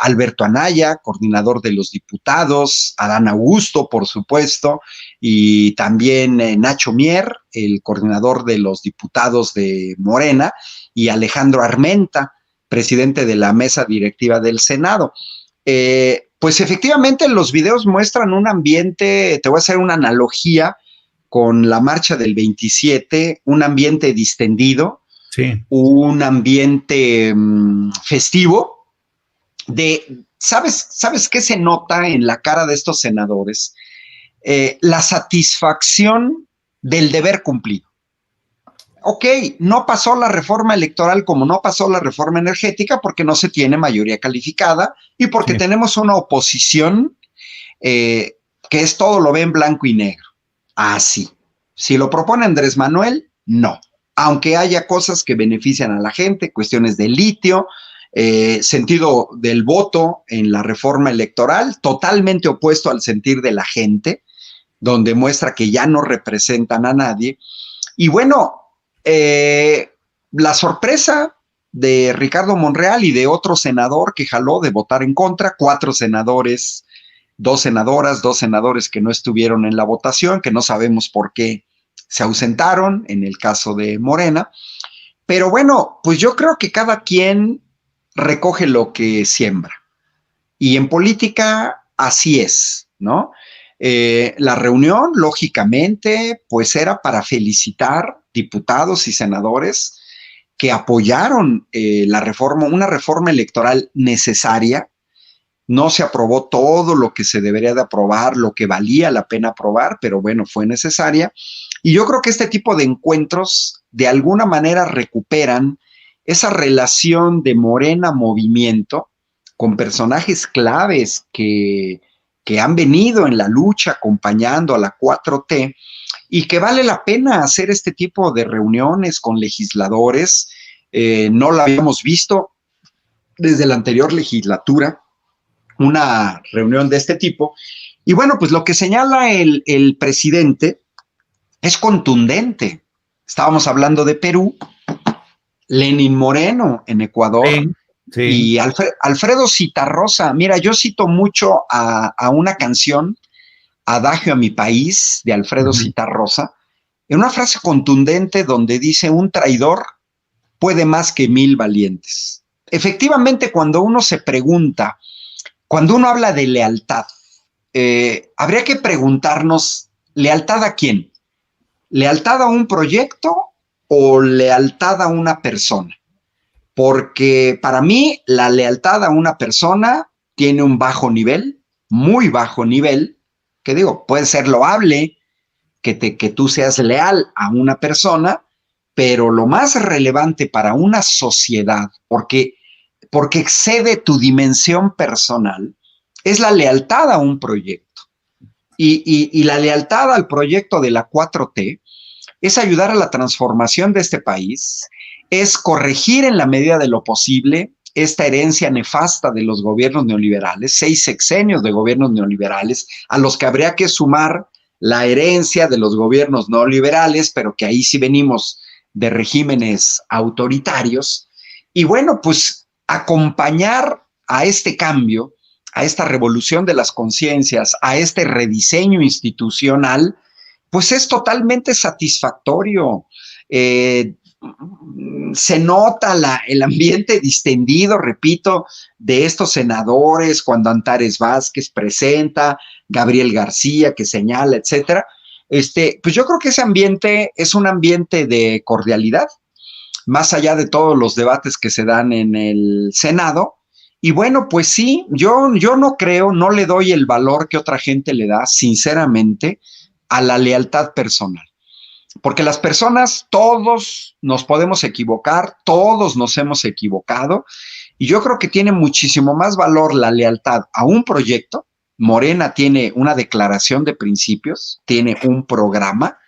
Alberto Anaya, coordinador de los diputados, Adán Augusto, por supuesto, y también Nacho Mier, el coordinador de los diputados de Morena, y Alejandro Armenta, presidente de la mesa directiva del Senado. Pues efectivamente los videos muestran un ambiente, te voy a hacer una analogía con la marcha del 27, un ambiente distendido, sí, un ambiente festivo. ¿Sabes qué se nota en la cara de estos senadores? La satisfacción del deber cumplido. Ok, no pasó la reforma electoral como no pasó la reforma energética porque no se tiene mayoría calificada y porque sí, tenemos una oposición que es todo lo ve en blanco y negro. Así. Si lo propone Andrés Manuel, no. Aunque haya cosas que benefician a la gente, cuestiones de litio, sentido del voto en la reforma electoral, totalmente opuesto al sentir de la gente, donde muestra que ya no representan a nadie. Y bueno, La sorpresa de Ricardo Monreal y de otro senador que jaló de votar en contra, 4 senadores, 2 senadoras, 2 senadores que no estuvieron en la votación, que no sabemos por qué se ausentaron en el caso de Morena. Pero bueno, pues yo creo que cada quien recoge lo que siembra. Y en política así es, ¿no? La reunión, lógicamente, pues era para felicitar diputados y senadores que apoyaron la reforma, una reforma electoral necesaria. No se aprobó todo lo que se debería de aprobar, lo que valía la pena aprobar, pero bueno, fue necesaria. Y yo creo que este tipo de encuentros de alguna manera recuperan esa relación de Morena-movimiento con personajes claves que han venido en la lucha acompañando a la 4T y que vale la pena hacer este tipo de reuniones con legisladores. No lo habíamos visto desde la anterior legislatura, una reunión de este tipo. Y bueno, pues lo que señala el presidente es contundente. Estábamos hablando de Perú, Lenín Moreno en Ecuador, sí. Y Alfredo Zitarrosa. Mira, yo cito mucho a una canción, Adagio a mi país, de Alfredo Zitarrosa, en una frase contundente donde dice: un traidor puede más que 1000 valientes. Efectivamente, cuando uno se pregunta, cuando uno habla de lealtad, habría que preguntarnos, ¿lealtad a quién? ¿Lealtad a un proyecto o lealtad a una persona? Porque para mí la lealtad a una persona tiene un bajo nivel, muy bajo nivel, que digo, puede ser loable que tú seas leal a una persona, pero lo más relevante para una sociedad, porque excede tu dimensión personal, es la lealtad a un proyecto. Y la lealtad al proyecto de la 4T es ayudar a la transformación de este país, es corregir en la medida de lo posible esta herencia nefasta de los gobiernos neoliberales, 6 sexenios de gobiernos neoliberales, a los que habría que sumar la herencia de los gobiernos no liberales, pero que ahí sí venimos de regímenes autoritarios. Y bueno, pues acompañar a este cambio, a esta revolución de las conciencias, a este rediseño institucional, pues es totalmente satisfactorio. Se nota el ambiente distendido, repito, de estos senadores, cuando Antares Vázquez presenta, Gabriel García que señala, etcétera. Pues yo creo que ese ambiente es un ambiente de cordialidad, más allá de todos los debates que se dan en el Senado. Y bueno, pues sí, yo no creo, no le doy el valor que otra gente le da, sinceramente, a la lealtad personal. Porque las personas, todos nos podemos equivocar, todos nos hemos equivocado, y yo creo que tiene muchísimo más valor la lealtad a un proyecto. Morena tiene una declaración de principios, tiene un programa,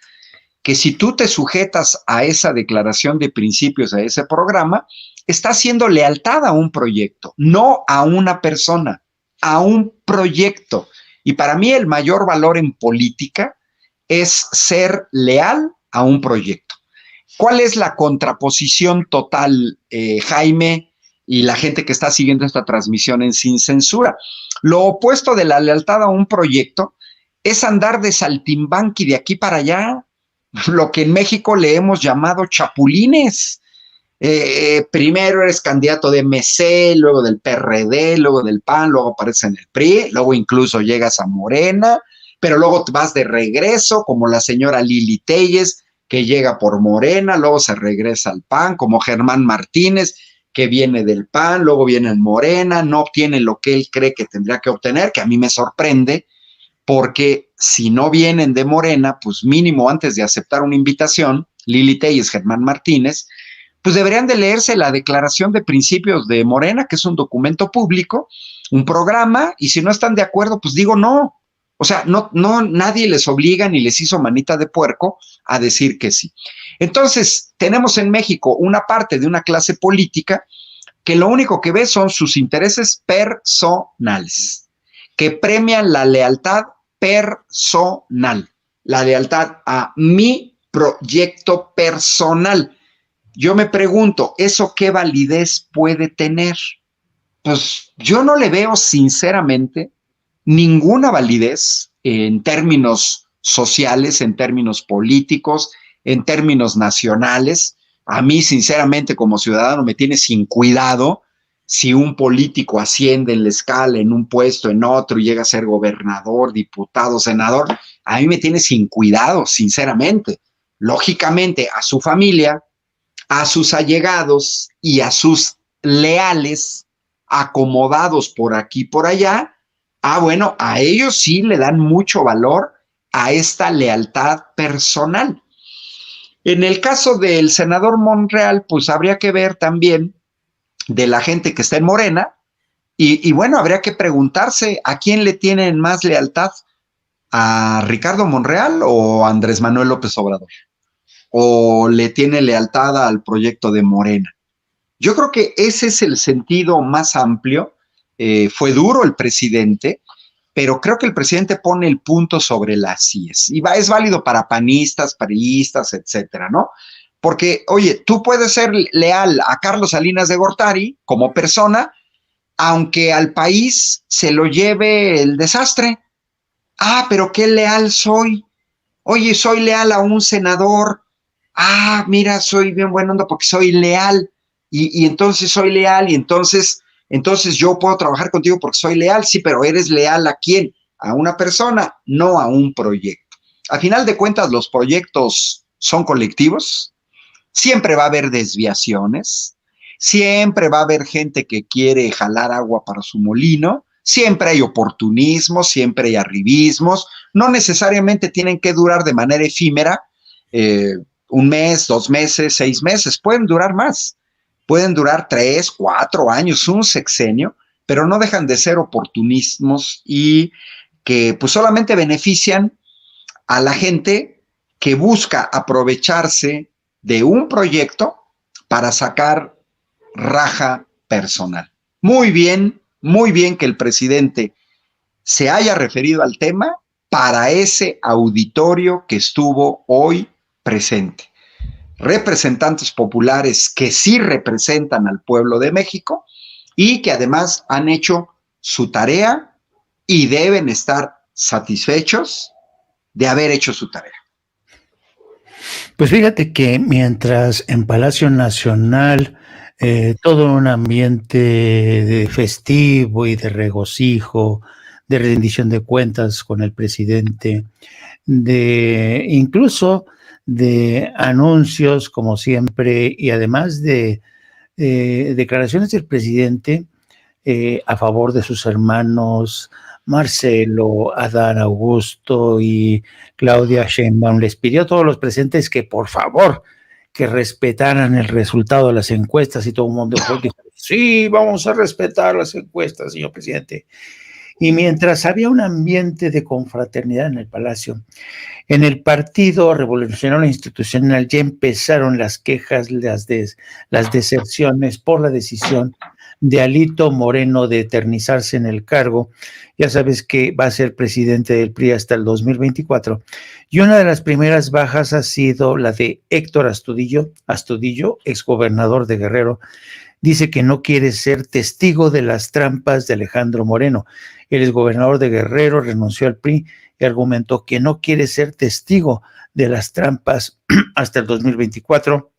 que si tú te sujetas a esa declaración de principios, a ese programa, estás haciendo lealtad a un proyecto, no a una persona, a un proyecto. Y para mí el mayor valor en política es ser leal a un proyecto. ¿Cuál es la contraposición total, Jaime, y la gente que está siguiendo esta transmisión en Sin Censura? Lo opuesto de la lealtad a un proyecto es andar de saltimbanqui de aquí para allá, lo que en México le hemos llamado chapulines. Primero eres candidato de MC, luego del PRD, luego del PAN, luego apareces en el PRI, luego incluso llegas a Morena, pero luego te vas de regreso, como la señora Lili Téllez, que llega por Morena, luego se regresa al PAN, como Germán Martínez, que viene del PAN, luego viene en Morena, no obtiene lo que él cree que tendría que obtener, que a mí me sorprende, porque si no vienen de Morena, pues mínimo antes de aceptar una invitación, Lili Téllez, Germán Martínez, pues deberían de leerse la Declaración de Principios de Morena, que es un documento público, un programa, y si no están de acuerdo, pues digo no. O sea, no, nadie les obliga ni les hizo manita de puerco a decir que sí. Entonces, tenemos en México una parte de una clase política que lo único que ve son sus intereses personales, que premian la lealtad personal, la lealtad a mi proyecto personal. Yo me pregunto, ¿eso qué validez puede tener? Pues yo no le veo sinceramente ninguna validez en términos sociales, en términos políticos, en términos nacionales. A mí, sinceramente, como ciudadano, me tiene sin cuidado si un político asciende en la escala, en un puesto, en otro, y llega a ser gobernador, diputado, senador. A mí me tiene sin cuidado, sinceramente. Lógicamente, a su familia, a sus allegados y a sus leales, acomodados por aquí y por allá, bueno, a ellos sí le dan mucho valor a esta lealtad personal. En el caso del senador Monreal, pues habría que ver también de la gente que está en Morena, y bueno, habría que preguntarse a quién le tienen más lealtad, a Ricardo Monreal o a Andrés Manuel López Obrador, o le tiene lealtad al proyecto de Morena. Yo creo que ese es el sentido más amplio. Fue duro el presidente, pero creo que el presidente pone el punto sobre las íes. Y es válido para panistas, priistas, etcétera, ¿no? Porque, oye, tú puedes ser leal a Carlos Salinas de Gortari como persona, aunque al país se lo lleve el desastre. Pero qué leal soy. Oye, soy leal a un senador. Mira, soy bien buena onda porque soy leal. Y entonces soy leal y entonces yo puedo trabajar contigo porque soy leal. Sí, pero ¿eres leal a quién? A una persona, no a un proyecto. A final de cuentas, los proyectos son colectivos. Siempre va a haber desviaciones. Siempre va a haber gente que quiere jalar agua para su molino. Siempre hay oportunismo, siempre hay arribismos. No necesariamente tienen que durar de manera efímera, 1 mes, 2 meses, 6 meses. Pueden durar más. Pueden durar 3, 4 años, un sexenio, pero no dejan de ser oportunismos y que pues solamente benefician a la gente que busca aprovecharse de un proyecto para sacar raja personal. Muy bien que el presidente se haya referido al tema para ese auditorio que estuvo hoy presente. Representantes populares que sí representan al pueblo de México y que además han hecho su tarea y deben estar satisfechos de haber hecho su tarea. Pues fíjate que mientras en Palacio Nacional todo un ambiente de festivo y de regocijo, de rendición de cuentas con el presidente, de incluso de anuncios como siempre y además de declaraciones del presidente a favor de sus hermanos Marcelo, Adán Augusto y Claudia Sheinbaum. Les pidió a todos los presentes que por favor que respetaran el resultado de las encuestas y todo el mundo dijo, sí, vamos a respetar las encuestas, señor presidente. Y mientras había un ambiente de confraternidad en el Palacio, en el Partido Revolucionario Institucional ya empezaron las quejas, las deserciones por la decisión de Alito Moreno de eternizarse en el cargo. Ya sabes que va a ser presidente del PRI hasta el 2024. Y una de las primeras bajas ha sido la de Héctor Astudillo, exgobernador de Guerrero. Dice que no quiere ser testigo de las trampas de Alejandro Moreno. El exgobernador de Guerrero renunció al PRI y argumentó que no quiere ser testigo de las trampas hasta el 2024.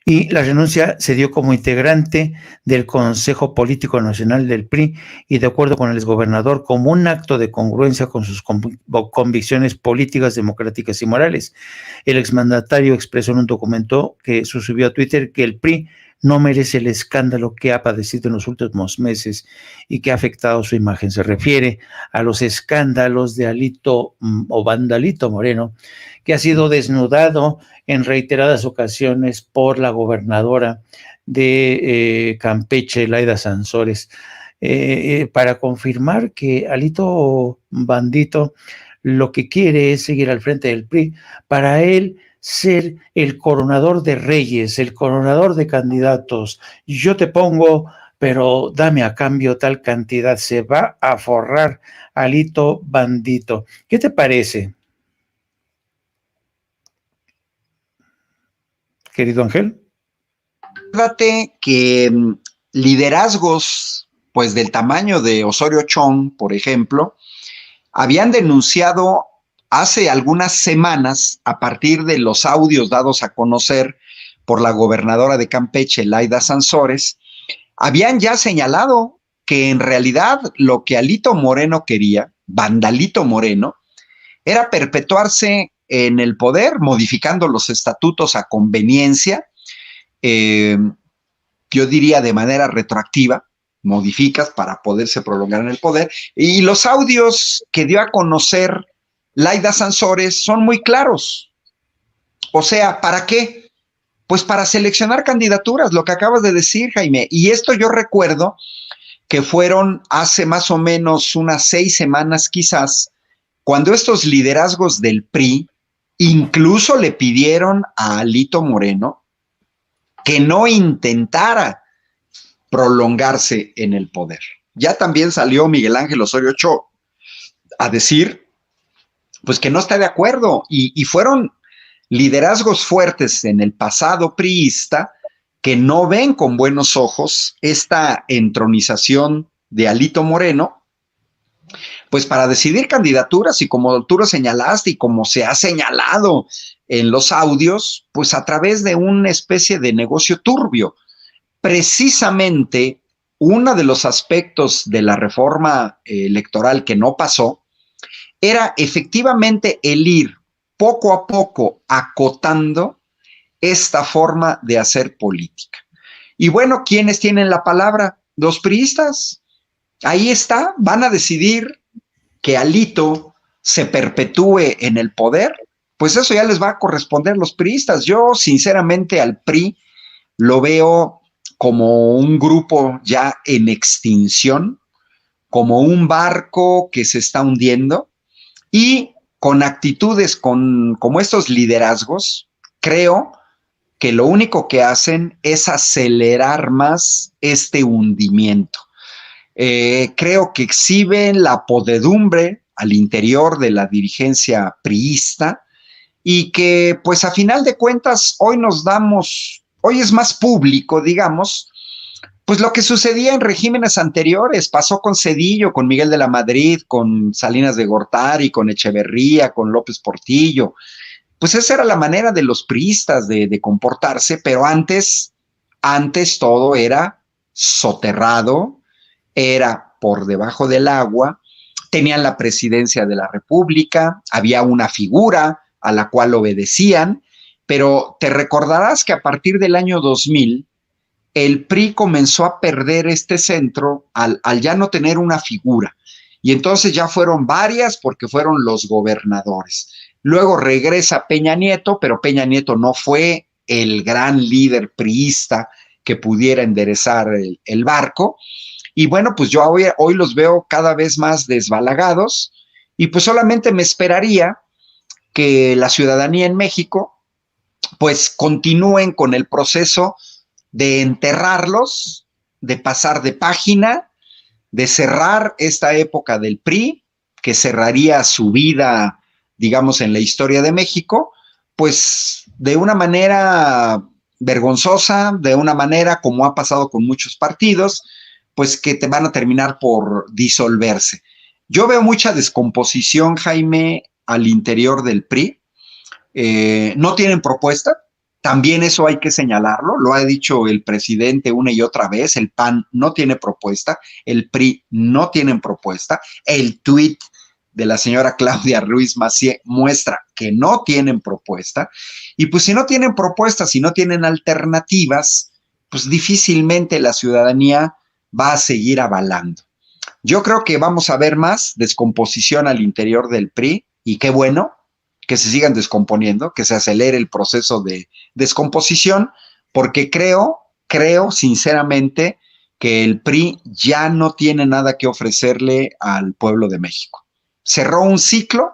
Y la renuncia se dio como integrante del Consejo Político Nacional del PRI y de acuerdo con el exgobernador como un acto de congruencia con sus convicciones políticas, democráticas y morales. El exmandatario expresó en un documento que subió a Twitter que el PRI no merece el escándalo que ha padecido en los últimos meses y que ha afectado su imagen. Se refiere a los escándalos de Alito o Vandalito Moreno, que ha sido desnudado en reiteradas ocasiones por la gobernadora de Campeche, Laida Sansores, para confirmar que Alito Bandito lo que quiere es seguir al frente del PRI. Para él, ser el coronador de reyes, el coronador de candidatos. Yo te pongo, pero dame a cambio tal cantidad. Se va a forrar Alito Bandito. ¿Qué te parece? querido Ángel? Fíjate que liderazgos, pues del tamaño de Osorio Chong, por ejemplo, habían denunciado hace algunas semanas, a partir de los audios dados a conocer por la gobernadora de Campeche, Laida Sansores, habían ya señalado que en realidad lo que Alito Moreno quería, Vandalito Moreno, era perpetuarse en el poder, modificando los estatutos a conveniencia, yo diría de manera retroactiva, modificas para poderse prolongar en el poder, y los audios que dio a conocer Laida Sansores son muy claros. O sea, ¿para qué? Pues para seleccionar candidaturas, lo que acabas de decir, Jaime, y esto yo recuerdo que fueron hace más o menos unas 6 semanas quizás, cuando estos liderazgos del PRI incluso le pidieron a Alito Moreno que no intentara prolongarse en el poder. Ya también salió Miguel Ángel Osorio Chong a decir, pues que no está de acuerdo, y fueron liderazgos fuertes en el pasado priista que no ven con buenos ojos esta entronización de Alito Moreno, pues para decidir candidaturas, y como tú lo señalaste y como se ha señalado en los audios, pues a través de una especie de negocio turbio. Precisamente uno de los aspectos de la reforma electoral que no pasó era efectivamente el ir poco a poco acotando esta forma de hacer política. Y bueno, ¿quiénes tienen la palabra? Los priistas. Ahí está, van a decidir que Alito se perpetúe en el poder, pues eso ya les va a corresponder a los priistas. Yo sinceramente al PRI lo veo como un grupo ya en extinción, como un barco que se está hundiendo, y con actitudes como estos liderazgos, creo que lo único que hacen es acelerar más este hundimiento. Creo que exhiben la podredumbre al interior de la dirigencia priista, y que pues a final de cuentas hoy es más público, digamos, pues lo que sucedía en regímenes anteriores. Pasó con Zedillo, con Miguel de la Madrid, con Salinas de Gortari, con Echeverría, con López Portillo. Pues esa era la manera de los priistas de comportarse, pero antes todo era soterrado, era por debajo del agua, tenían la presidencia de la República, había una figura a la cual obedecían, pero te recordarás que a partir del año 2000, el PRI comenzó a perder este centro al ya no tener una figura, y entonces ya fueron varias porque fueron los gobernadores. Luego regresa Peña Nieto, pero Peña Nieto no fue el gran líder priista que pudiera enderezar el barco, y bueno, pues yo hoy los veo cada vez más desbalagados, y pues solamente me esperaría que la ciudadanía en México pues continúen con el proceso de enterrarlos, de pasar de página, de cerrar esta época del PRI, que cerraría su vida, digamos, en la historia de México, pues de una manera vergonzosa, de una manera como ha pasado con muchos partidos, pues que te van a terminar por disolverse. Yo veo mucha descomposición, Jaime, al interior del PRI. No tienen propuesta. También eso hay que señalarlo, lo ha dicho el presidente una y otra vez. El PAN no tiene propuesta, el PRI no tienen propuesta. El tuit de la señora Claudia Ruiz Massieu muestra que no tienen propuesta, y pues si no tienen propuestas, si no tienen alternativas, pues difícilmente la ciudadanía va a seguir avalando. Yo creo que vamos a ver más descomposición al interior del PRI, y qué bueno que se sigan descomponiendo, que se acelere el proceso de descomposición, porque creo sinceramente que el PRI ya no tiene nada que ofrecerle al pueblo de México. Cerró un ciclo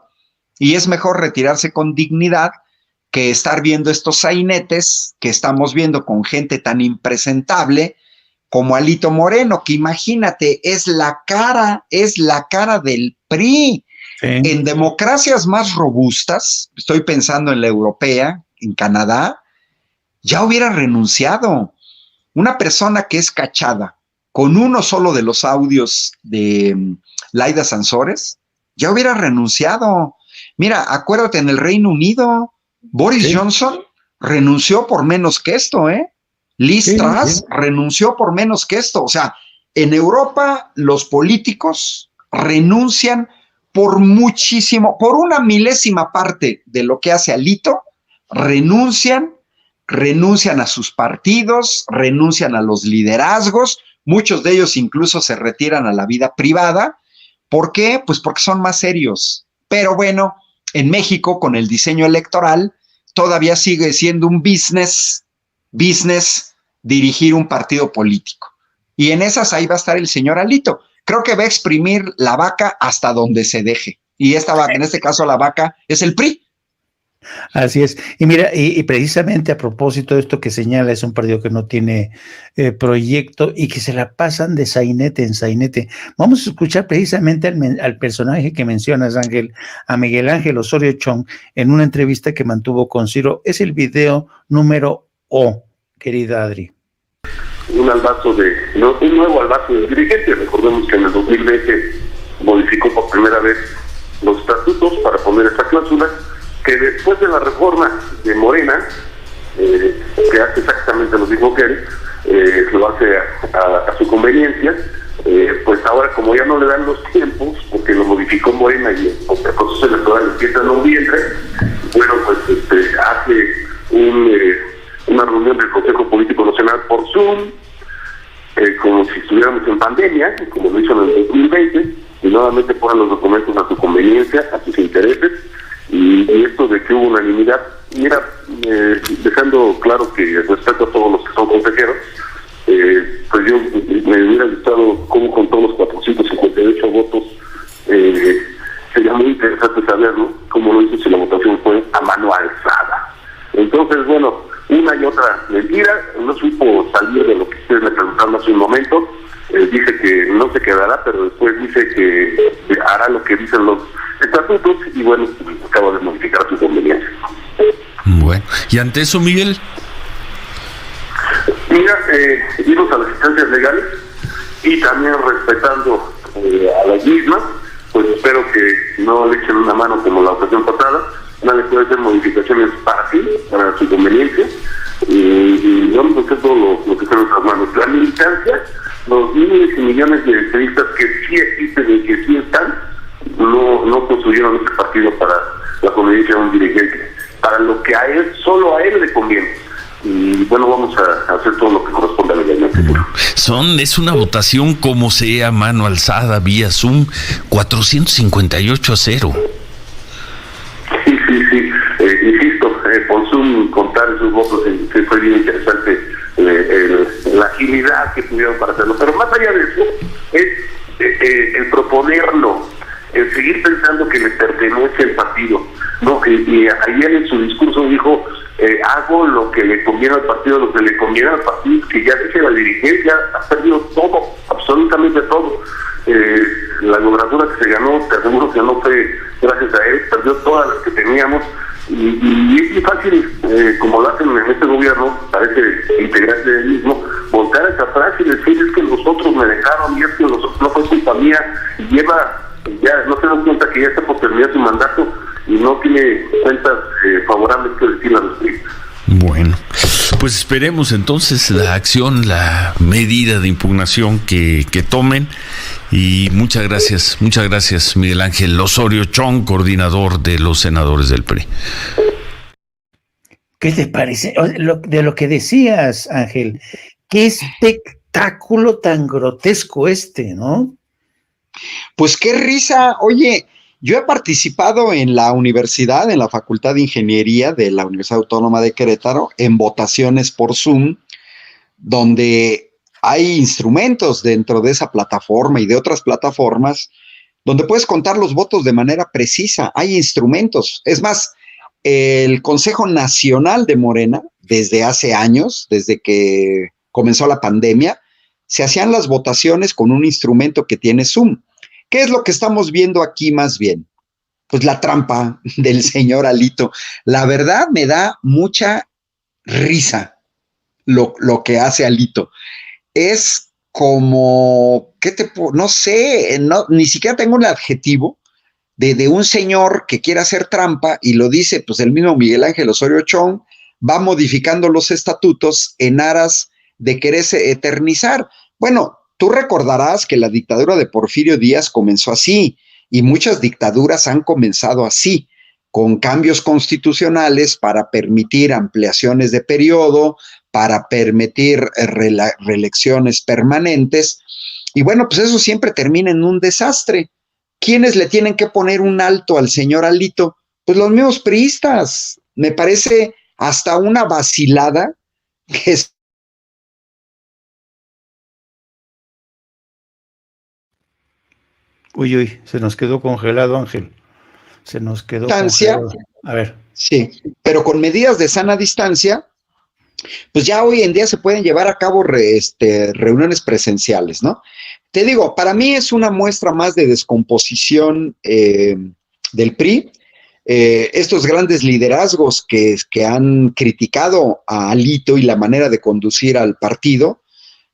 y es mejor retirarse con dignidad que estar viendo estos sainetes que estamos viendo con gente tan impresentable como Alito Moreno, que imagínate, es la cara del PRI. Sí. En democracias más robustas, estoy pensando en la europea, en Canadá, ya hubiera renunciado. Una persona que es cachada con uno solo de los audios de Laida Sansores, ya hubiera renunciado. Mira, acuérdate, en el Reino Unido, Boris Johnson renunció por menos que esto, ¿eh? Liz Truss renunció por menos que esto. O sea, en Europa los políticos renuncian por muchísimo, por una milésima parte de lo que hace Alito, renuncian a sus partidos, renuncian a los liderazgos, muchos de ellos incluso se retiran a la vida privada. ¿Por qué? Pues porque son más serios. Pero bueno, en México, con el diseño electoral, todavía sigue siendo un business dirigir un partido político. Y en esas ahí va a estar el señor Alito. Creo que va a exprimir la vaca hasta donde se deje. Y en este caso la vaca es el PRI. Así es. Y mira, y precisamente a propósito de esto que señala, es un partido que no tiene proyecto y que se la pasan de sainete en sainete. Vamos a escuchar precisamente al personaje que mencionas, Ángel, a Miguel Ángel Osorio Chong, en una entrevista que mantuvo con Ciro. Es el video número O, querida Adri. Un nuevo albazo del dirigente. Recordemos que en el 2020 modificó por primera vez los estatutos para poner esta cláusula, que después de la reforma de Morena, que hace exactamente lo mismo que él, lo hace a su conveniencia, pues ahora como ya no le dan los tiempos, porque lo modificó Morena y el proceso electoral empieza en noviembre, bueno, pues hace una reunión del Consejo Político Nacional por Zoom, como si estuviéramos en pandemia, como lo hizo en el 2020, y nuevamente ponen los documentos a su conveniencia, a sus intereses, y esto de que hubo unanimidad, mira, dejando claro que respeto a todos los que son consejeros, pues yo me hubiera gustado cómo con todos los 458 votos, sería muy interesante saber, ¿no?, cómo lo hizo si la votación fue a mano alzada. Entonces, bueno, una y otra mentira, no supo salir de lo que ustedes me preguntaron hace un momento. Dice que no se quedará, pero después dice que hará lo que dicen los estatutos y bueno, acaba de modificar su conveniencia. Bueno, y ante eso, Miguel. Mira, irnos a las instancias legales y también respetando a las mismas, pues espero que no le echen una mano como la ocasión pasada. Nadie puede hacer modificaciones para sí, para su conveniencia, y vamos a hacer todo lo que está en nuestras manos. La militancia, los miles y millones de periodistas que sí existen y que sí están, no construyeron este partido para la conveniencia de un dirigente, para lo que a él, solo a él le conviene. Y bueno, vamos a hacer todo lo que corresponde a la legalmente. Es una votación como sea, mano alzada, vía Zoom, 458-0. Sí. Insisto, por Zoom contar esos votos fue bien interesante, la agilidad que tuvieron para hacerlo. Pero más allá de eso, es el proponerlo, el seguir pensando que le pertenece el partido, ¿no? Y ayer en su discurso dijo, hago lo que le conviene al partido, lo que le conviene al partido, que ya deje la dirigencia, ha perdido todo, absolutamente todo. La gobernatura que se ganó, te aseguro que no fue gracias a él, perdió todas las que teníamos, y es muy fácil, como lo hacen en este gobierno, parece integrarse del mismo, voltar hacia atrás y decir, es que los otros me dejaron, y es que los otros no fue culpa mía, y ya no se dan cuenta que ya está por terminar su mandato y no tiene cuentas favorables que decir a los periodistas. Bueno, pues esperemos entonces la acción, la medida de impugnación que tomen. Y muchas gracias Miguel Ángel Osorio Chong, coordinador de los senadores del PRI. ¿Qué te parece? De lo que decías, Ángel, qué espectáculo tan grotesco ¿no? Pues qué risa. Oye, yo he participado en la universidad, en la Facultad de Ingeniería de la Universidad Autónoma de Querétaro, en votaciones por Zoom, donde hay instrumentos dentro de esa plataforma y de otras plataformas donde puedes contar los votos de manera precisa. Hay instrumentos. Es más, el Consejo Nacional de Morena, desde hace años, desde que comenzó la pandemia, se hacían las votaciones con un instrumento que tiene Zoom. ¿Qué es lo que estamos viendo aquí más bien? Pues la trampa del señor Alito. La verdad me da mucha risa. lo que hace Alito. Es como, no sé, ni siquiera tengo un adjetivo de un señor que quiere hacer trampa y lo dice pues el mismo Miguel Ángel Osorio Chong, va modificando los estatutos en aras de quererse eternizar. Bueno, tú recordarás que la dictadura de Porfirio Díaz comenzó así y muchas dictaduras han comenzado así, con cambios constitucionales para permitir ampliaciones de periodo, para permitir reelecciones permanentes. Y bueno, pues eso siempre termina en un desastre. ¿Quiénes le tienen que poner un alto al señor Alito? Pues los mismos priistas. Me parece hasta una vacilada que es. Uy, se nos quedó congelado, Ángel. Se nos quedó congelado. A ver. Sí, pero con medidas de sana distancia, pues ya hoy en día se pueden llevar a cabo reuniones presenciales, ¿no? Te digo, para mí es una muestra más de descomposición del PRI. Estos grandes liderazgos que han criticado a Alito y la manera de conducir al partido,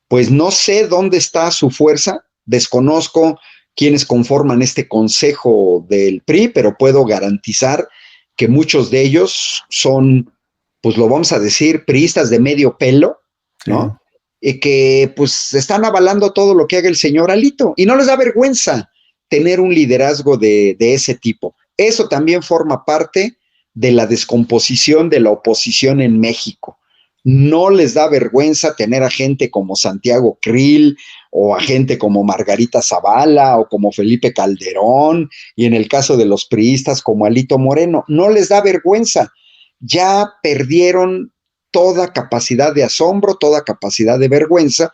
pues no sé dónde está su fuerza, desconozco quiénes conforman este consejo del PRI, pero puedo garantizar que muchos de ellos son, pues lo vamos a decir, priistas de medio pelo, ¿no? Sí. Y que pues están avalando todo lo que haga el señor Alito y no les da vergüenza tener un liderazgo de ese tipo. Eso también forma parte de la descomposición de la oposición en México. No les da vergüenza tener a gente como Santiago Krill o a gente como Margarita Zavala o como Felipe Calderón y en el caso de los priistas como Alito Moreno. No les da vergüenza. Ya perdieron toda capacidad de asombro, toda capacidad de vergüenza.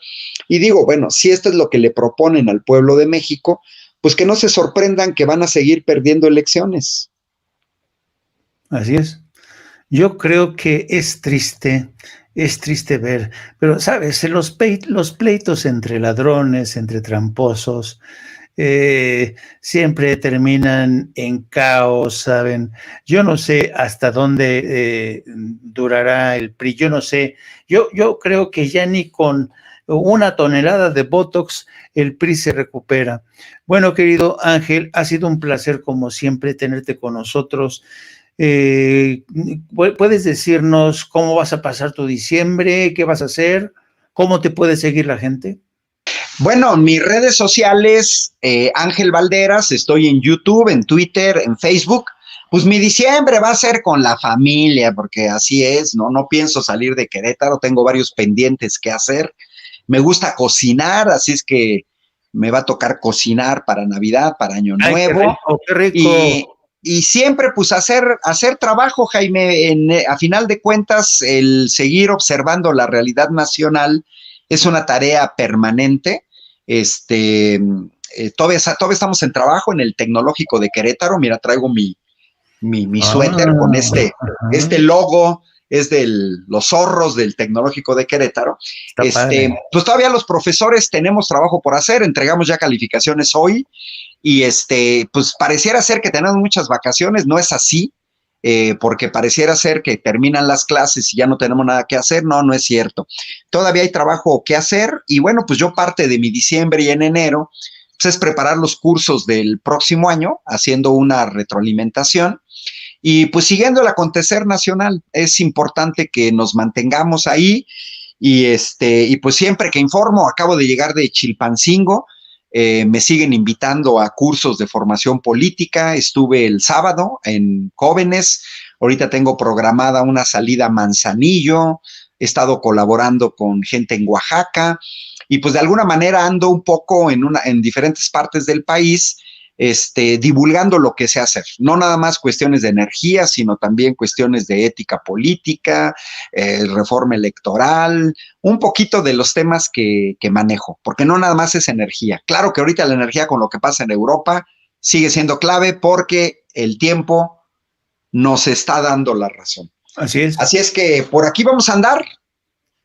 Y digo, bueno, si esto es lo que le proponen al pueblo de México, pues que no se sorprendan que van a seguir perdiendo elecciones. Así es. Yo creo que es triste ver, pero sabes, los pleitos entre ladrones, entre tramposos, siempre terminan en caos, ¿saben? Yo no sé hasta dónde durará el PRI, yo no sé, yo creo que ya ni con una tonelada de Botox el PRI se recupera. Bueno, querido Ángel, ha sido un placer como siempre tenerte con nosotros. ¿Puedes decirnos cómo vas a pasar tu diciembre? ¿Qué vas a hacer? ¿Cómo te puede seguir la gente? Bueno, mis redes sociales, Ángel Valderas, estoy en YouTube, en Twitter, en Facebook. Pues mi diciembre va a ser con la familia, porque así es, no pienso salir de Querétaro, tengo varios pendientes que hacer. Me gusta cocinar, así es que me va a tocar cocinar para Navidad, para Año Nuevo. Qué rico. Y siempre, pues, hacer trabajo, Jaime. A final de cuentas, el seguir observando la realidad nacional es una tarea permanente. Todavía estamos en trabajo en el Tecnológico de Querétaro. Mira, traigo mi suéter con este logo, es de los zorros del Tecnológico de Querétaro. Pues todavía los profesores tenemos trabajo por hacer, entregamos ya calificaciones hoy. Y pues pareciera ser que tenemos muchas vacaciones, no es así, porque pareciera ser que terminan las clases y ya no tenemos nada que hacer. No es cierto. Todavía hay trabajo que hacer y bueno, pues yo parte de mi diciembre y en enero, pues es preparar los cursos del próximo año, haciendo una retroalimentación y pues siguiendo el acontecer nacional. Es importante que nos mantengamos ahí y pues siempre que informo, acabo de llegar de Chilpancingo. Me siguen invitando a cursos de formación política. Estuve el sábado en Jóvenes, ahorita tengo programada una salida a Manzanillo, he estado colaborando con gente en Oaxaca y pues de alguna manera ando un poco en diferentes partes del país, divulgando lo que sé hacer, no nada más cuestiones de energía, sino también cuestiones de ética política, reforma electoral, un poquito de los temas que manejo, porque no nada más es energía. Claro que ahorita la energía con lo que pasa en Europa sigue siendo clave porque el tiempo nos está dando la razón. Así es. Así es que por aquí vamos a andar.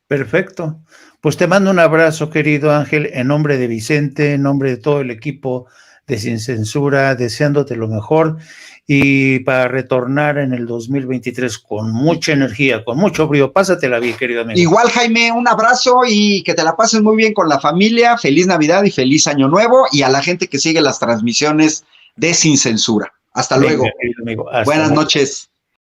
Perfecto. Pues te mando un abrazo, querido Ángel, en nombre de Vicente, en nombre de todo el equipo de Sin Censura, deseándote lo mejor y para retornar en el 2023 con mucha energía, con mucho brío. Pásatela bien, querido amigo. Igual, Jaime, un abrazo y que te la pases muy bien con la familia. Feliz Navidad y feliz Año Nuevo, y a la gente que sigue las transmisiones de Sin Censura. Hasta luego. Amigo. Hasta Buenas luego. noches.